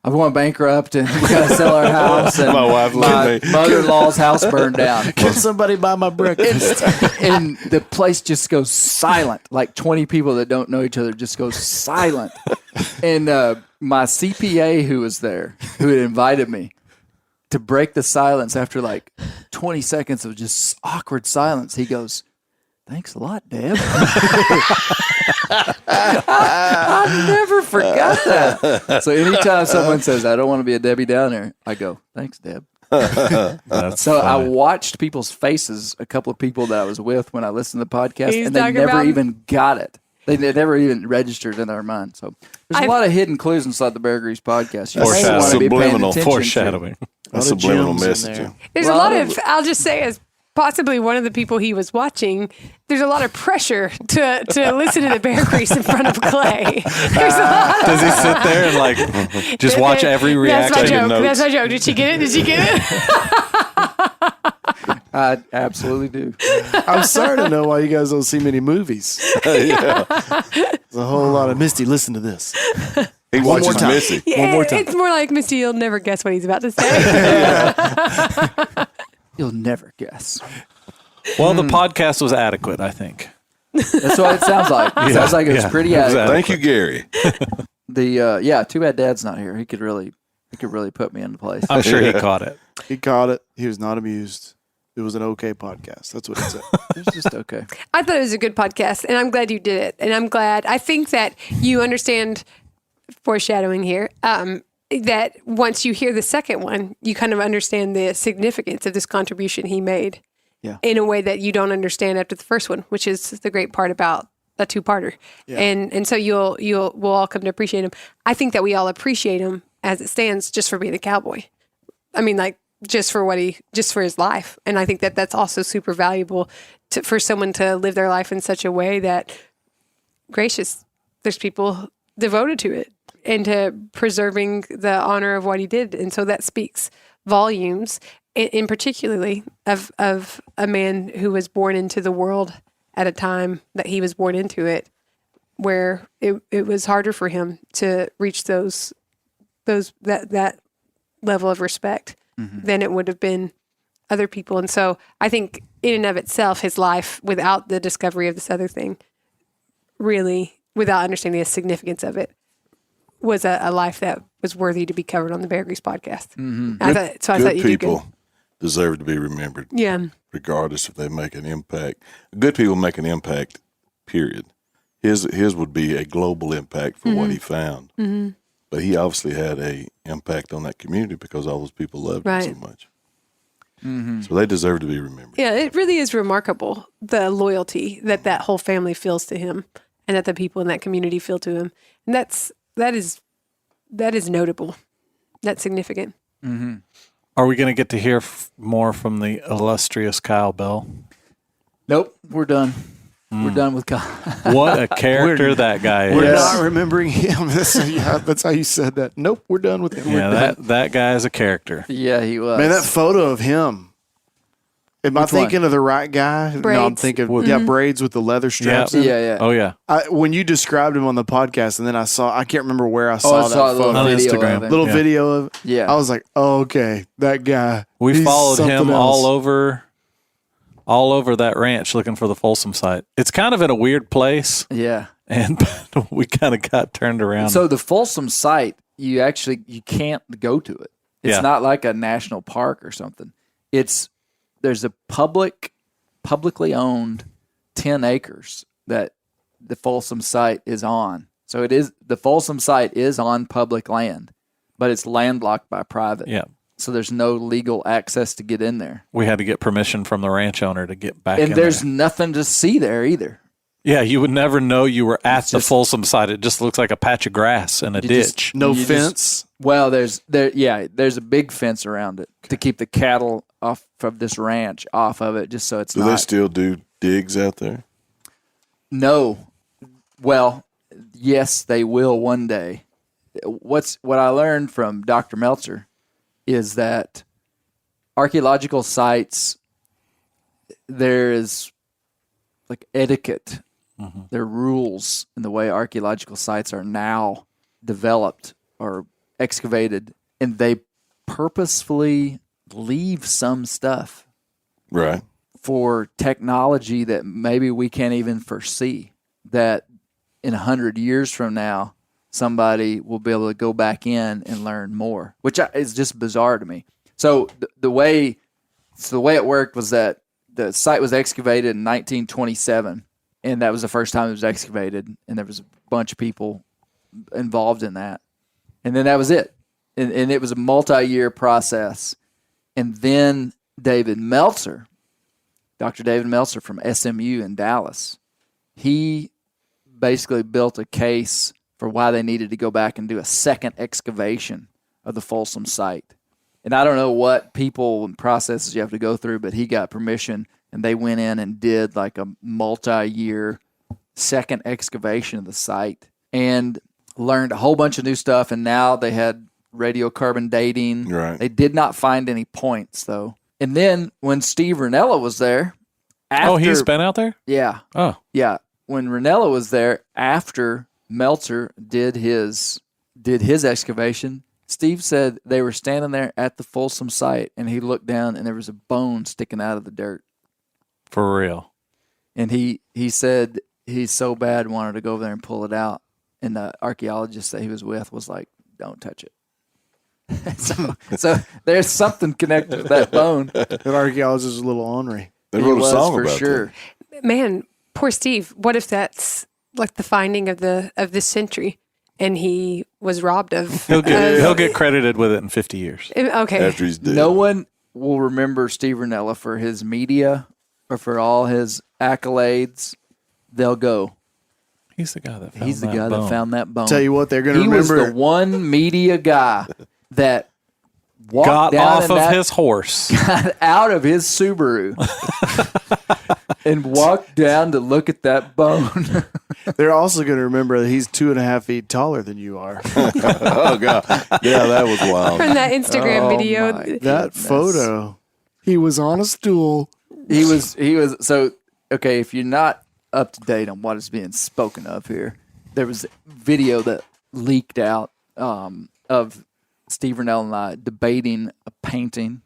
I've gone bankrupt and we got to sell our house, and My wife left me. mother-in-law's house burned down. Can somebody buy my breakfast? And the place just goes silent. Like 20 people that don't know each other just go silent. And my CPA who was there, who had invited me, to break the silence after like 20 seconds of just awkward silence, he goes, thanks a lot, Deb. I never forgot that. So anytime someone says, I don't want to be a Debbie Downer, I go, thanks, Deb. That's So I funny. watched people's faces, a couple of people that I was with when I listened to the podcast, He's and they talking never about- even got it. They never even registered in their mind. So there's a lot of hidden clues inside the Bear Grease podcast. You may want to be paying Subliminal. attention to. Foreshadowing. That's lot of subliminal gems in messaging. there. There's a lot of, I'll just say, as possibly one of the people he was watching, there's a lot of pressure to listen to the Bear Grease in front of Clay. There's a lot of, Does he sit there and like just watch every reaction? That's my joke. notes. That's my joke. Did she get it? Did she get it? I absolutely do. I'm starting to know why you guys don't see many movies. There's a whole lot of Misty. Listen to this. He One more watches time. Missy. Yeah, more time. It's more like Misty, you'll never guess what he's about to say. You'll never guess. Well, the podcast was adequate, I think. That's what it sounds like. It sounds like it was pretty adequate. Thank you, Gary. Too bad Dad's not here. He could really put me into place. I'm sure he caught it. He caught it. He was not amused. It was an okay podcast. That's what it said. It was just okay. I thought it was a good podcast, and I'm glad you did it. And I'm glad. I think that you understand, foreshadowing here, that once you hear the second one, you kind of understand the significance of this contribution he made in a way that you don't understand after the first one, which is the great part about a two-parter. Yeah. And so we'll all come to appreciate him. I think that we all appreciate him as it stands just for being a cowboy. I mean, like, just for his life. And I think that that's also super valuable for someone to live their life in such a way that, gracious, there's people devoted to it and to preserving the honor of what he did. And so that speaks volumes, in particularly of a man who was born into the world at a time that he was born into it, where it was harder for him to reach that level of respect than it would have been other people. And so I think in and of itself, his life, without the discovery of this other thing, really, without understanding the significance of it, was a life that was worthy to be covered on the Bear Grease podcast. I thought Good you did people good. deserve to be remembered. Yeah. Regardless if they make an impact. Good people make an impact, period. His would be a global impact for what he found. Mm-hmm. But he obviously had a impact on that community because all those people loved him so much. Mm-hmm. So they deserve to be remembered. Yeah, it really is remarkable, the loyalty that whole family feels to him and that the people in that community feel to him. And that is notable. That's significant. Mm-hmm. Are we going to get to hear more from the illustrious Kyle Bell? Nope, we're done. We're done with Kyle. What a character that guy is. We're not remembering him. That's how you said that. Nope, we're done with him. Yeah, that guy is a character. Yeah, he was. Man, that photo of him Am I thinking of the right guy? Braids. No, I'm thinking braids with the leather straps. in. Yeah. Oh yeah. When you described him on the podcast, and then I can't remember where I saw that a little photo. video Instagram. of him. Little video of. Yeah. I was like, oh, okay, that guy. We He's followed him something all else. over that ranch looking for the Folsom site. It's kind of in a weird place, Yeah. and we kind of got turned around. So the Folsom site, you can't go to it. It's not like a national park or something. There's a publicly owned 10 acres that the Folsom site is on. So the Folsom site is on public land, but it's landlocked by private. Yeah. So there's no legal access to get in there. We had to get permission from the ranch owner to get back in And there's there. nothing to see there either. Yeah, you would never know you were at the Folsom site. It just looks like a patch of grass and a ditch. No fence. There's a big fence around it to keep the cattle off of this ranch off of it, just so it's Do they still do digs out there? No. Well, yes, they will one day. What I learned from Dr. Meltzer is that archaeological sites, there is like etiquette. Mm-hmm. There are rules in the way archaeological sites are now developed or excavated, and they purposefully leave some stuff Right. for technology that maybe we can't even foresee, that in 100 years from now, somebody will be able to go back in and learn more, which is just bizarre to me. So the way it worked was that the site was excavated in 1927, and that was the first time it was excavated, and there was a bunch of people involved in that. And then that was it. And it was a multi-year process. And then Dr. David Meltzer from SMU in Dallas, he basically built a case for why they needed to go back and do a second excavation of the Folsom site. And I don't know what people and processes you have to go through, but he got permission, and they went in and did like a multi-year second excavation of the site and learned a whole bunch of new stuff. And now they had radiocarbon dating. Right. They did not find any points, though. And then when Steve Ranella was there, He's been out there? yeah, Oh. yeah. When Ranella was there, after Meltzer did his excavation, Steve said they were standing there at the Folsom site, and he looked down, and there was a bone sticking out of the dirt. For real. And he said he so bad wanted to go over there and pull it out, and the archaeologist that he was with was like, "Don't touch it." so there's something connected to that bone. That archaeologist is a little ornery. They wrote a song for about sure. Man, poor Steve. What if that's like the finding of this century, and he was robbed of? He'll get credited with it in 50 years. that Okay. after he's dead. No one will remember Steve Ranella for his media or for all his accolades. They'll go, He's the guy that found he's the that guy bone. that found that bone. Tell you what, they're going to He was remember. the one media guy that walked Got down off in of that, his horse. got out of his Subaru and walked down to look at that bone. They're also going to remember that he's 2.5 feet taller than you are. Oh, God. Yeah, that was wild. From that Instagram video. my That goodness. photo. He was on a stool. He was so okay. If you're not up to date on what is being spoken of here, there was a video that leaked out of Steve Ranella and I debating a painting,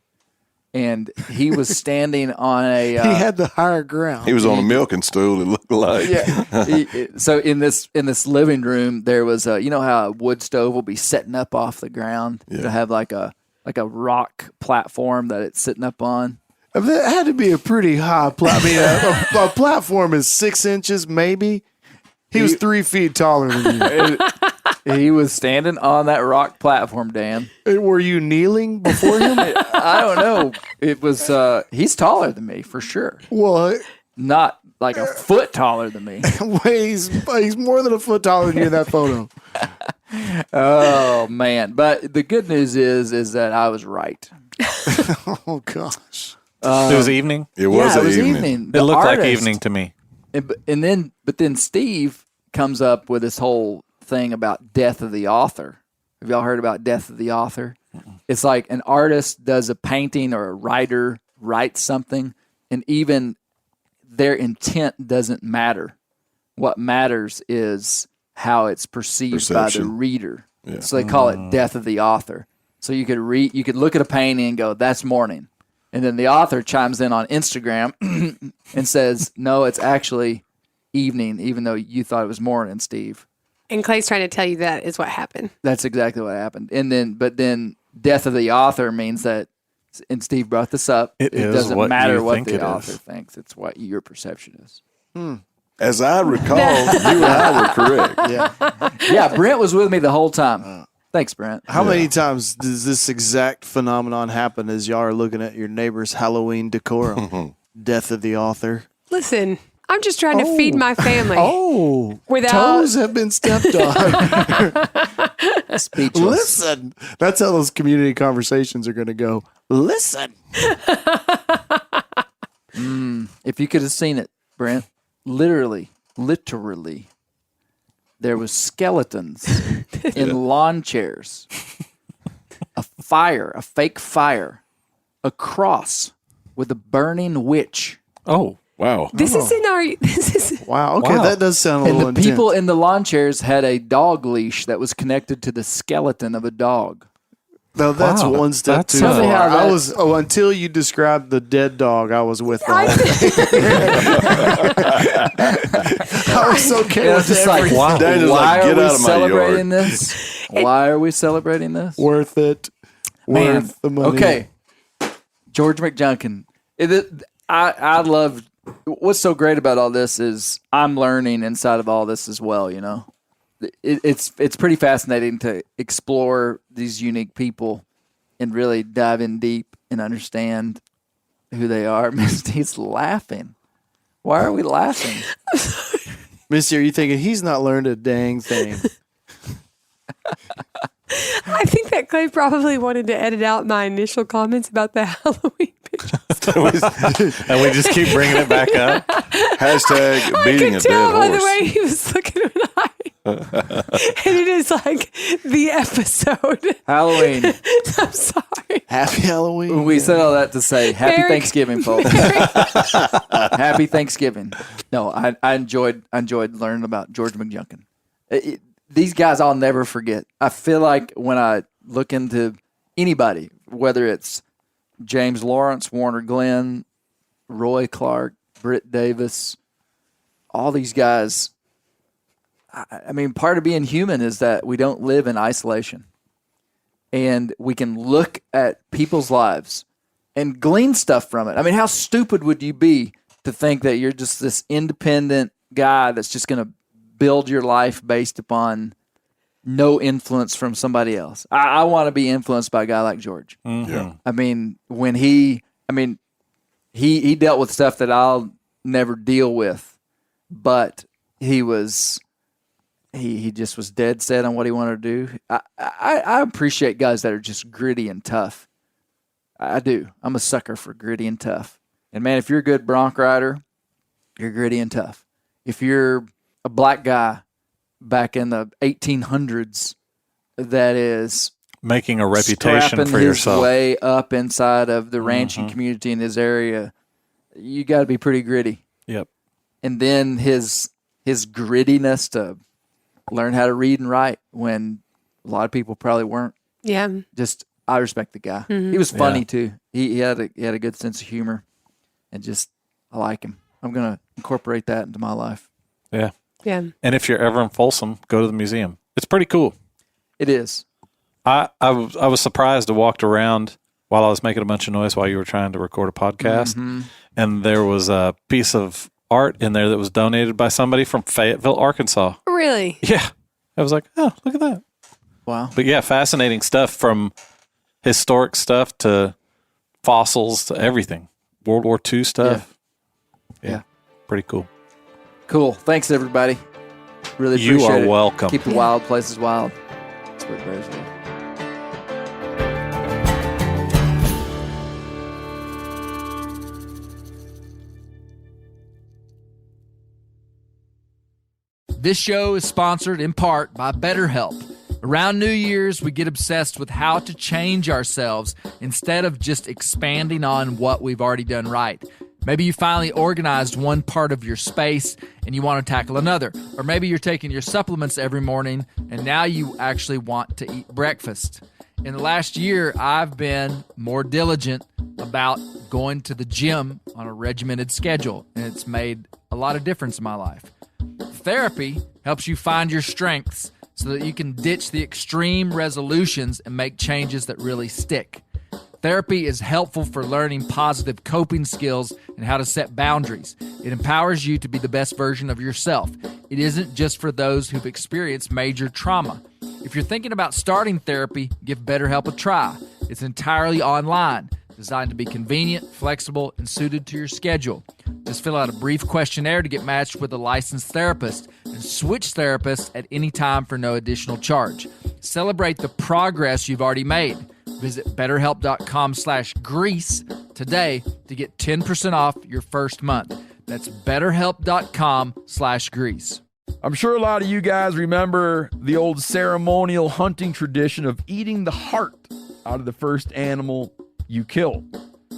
and he was standing on a. He had the higher ground. He was on a milking stool, it looked like. Yeah. So in this living room, there was you know how a wood stove will be setting up off the ground to have like a rock platform that it's sitting up on. That had to be a pretty high platform. I mean, a platform is 6 inches, maybe. He was 3 feet taller than you. He was standing on that rock platform, Dan. Were you kneeling before him? I don't know. It was he's taller than me for sure. Well, Not like a foot taller than me. he's more than a foot taller than you in that photo. Oh man! But the good news is that I was right. Oh gosh. It was evening. It was it an was evening. evening. It looked like artist- evening to me. But then Steve comes up with this whole thing about death of the author. Have y'all heard about death of the author? It's like an artist does a painting or a writer writes something, And even their intent doesn't matter. What matters is how it's perceived by the reader. Yeah. So they call it death of the author. So you could look at a painting and go, that's morning. And then the author chimes in on Instagram and says, no, it's actually evening, even though you thought it was morning, Steve. And Clay's trying to tell you that is what happened. That's exactly what happened. But then death of the author means that, and Steve brought this up, it doesn't matter what the author thinks. It's what your perception is. As I recall, you and I were correct. Yeah, Brent was with me the whole time. Thanks, Brent. How many times does this exact phenomenon happen as y'all are looking at your neighbor's Halloween decor? Death of the author. Listen, I'm just trying to feed my family. Toes have been stepped on. Speechless. Listen. That's how those community conversations are going to go. Listen. If you could have seen it, Brent, literally, there was skeletons in lawn chairs, a fake fire, a cross with a burning witch. Oh, wow. This is in our. Wow. Okay, that does sound a little And the intense. people in the lawn chairs had a dog leash that was connected to the skeleton of a dog. No, that's one step too Tell me far. how I that- was until you described the dead dog. I was with that. I was okay Yeah, with it's just like, everything. why Daniel's like, are "Get we out of my celebrating this? Why are we celebrating this? Worth it. Man, Worth the money. okay. George McJunkin. I love what's so great about all this is I'm learning inside of all this as well, you know. It's pretty fascinating to explore these unique people and really dive in deep and understand who they are. Misty's laughing. Why are we laughing? Missy, are you thinking he's not learned a dang thing? I think that Clay probably wanted to edit out my initial comments about the Halloween pictures. And we just keep bringing it back up. Hashtag I beating could a dead tell by the horse. way he was looking at I. And it is like the episode. Halloween. I'm sorry. Happy Halloween. We said all that to say Happy Merry- Thanksgiving, folks. Happy Thanksgiving. No, I enjoyed learning about George McJunkin. These guys I'll never forget. I feel like when I look into anybody, whether it's James Lawrence, Warner Glenn, Roy Clark, Britt Davis, all these guys, I mean, part of being human is that we don't live in isolation. And we can look at people's lives and glean stuff from it. I mean, how stupid would you be to think that you're just this independent guy that's just going to build your life based upon no influence from somebody else? I want to be influenced by a guy like George. Yeah. I mean, he dealt with stuff that I'll never deal with, but he just was dead set on what he wanted to do. I appreciate guys that are just gritty and tough. I do. I'm a sucker for gritty and tough. And man, if you're a good bronc rider, you're gritty and tough. If you're a black guy back in the 1800s that is Making a reputation scrapping for his yourself. way up inside of the ranching community in his area, you got to be pretty gritty. Yep. And then his grittiness to learn how to read and write when a lot of people probably weren't. Yeah. Just I respect the guy. He was funny too. He had a good sense of humor, and just I like him. I'm gonna incorporate that into my life. Yeah. Yeah. And if you're ever in Folsom, go to the museum. It's pretty cool. It is. I was surprised. I walked around while I was making a bunch of noise while you were trying to record a podcast, and there was a piece of art in there that was donated by somebody from Fayetteville, Arkansas. Really? Yeah. I was like, oh, look at that. Wow. But yeah, fascinating stuff from historic stuff to fossils to everything. World War II stuff. Yeah. Pretty cool. Cool. Thanks everybody. Really You appreciate are it. welcome. Keep the wild places wild. That's what Bears do. This show is sponsored in part by BetterHelp. Around New Year's, we get obsessed with how to change ourselves instead of just expanding on what we've already done right. Maybe you finally organized one part of your space and you want to tackle another. Or maybe you're taking your supplements every morning and now you actually want to eat breakfast. In the last year, I've been more diligent about going to the gym on a regimented schedule, and it's made a lot of difference in my life. Therapy helps you find your strengths so that you can ditch the extreme resolutions and make changes that really stick. Therapy is helpful for learning positive coping skills and how to set boundaries. It empowers you to be the best version of yourself. It isn't just for those who've experienced major trauma. If you're thinking about starting therapy, give BetterHelp a try. It's entirely online, designed to be convenient, flexible, and suited to your schedule. Just fill out a brief questionnaire to get matched with a licensed therapist and switch therapists at any time for no additional charge. Celebrate the progress you've already made. Visit BetterHelp.com/Grease today to get 10% off your first month. That's BetterHelp.com/Grease. I'm sure a lot of you guys remember the old ceremonial hunting tradition of eating the heart out of the first animal you kill.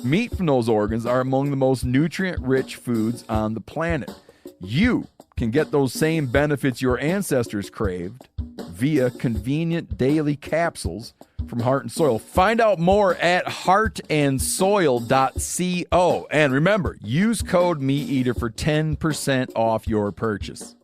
Meat from those organs are among the most nutrient-rich foods on the planet. You can get those same benefits your ancestors craved via convenient daily capsules from Heart and Soil. Find out more at heartandsoil.co. And remember, use code MeatEater for 10% off your purchase.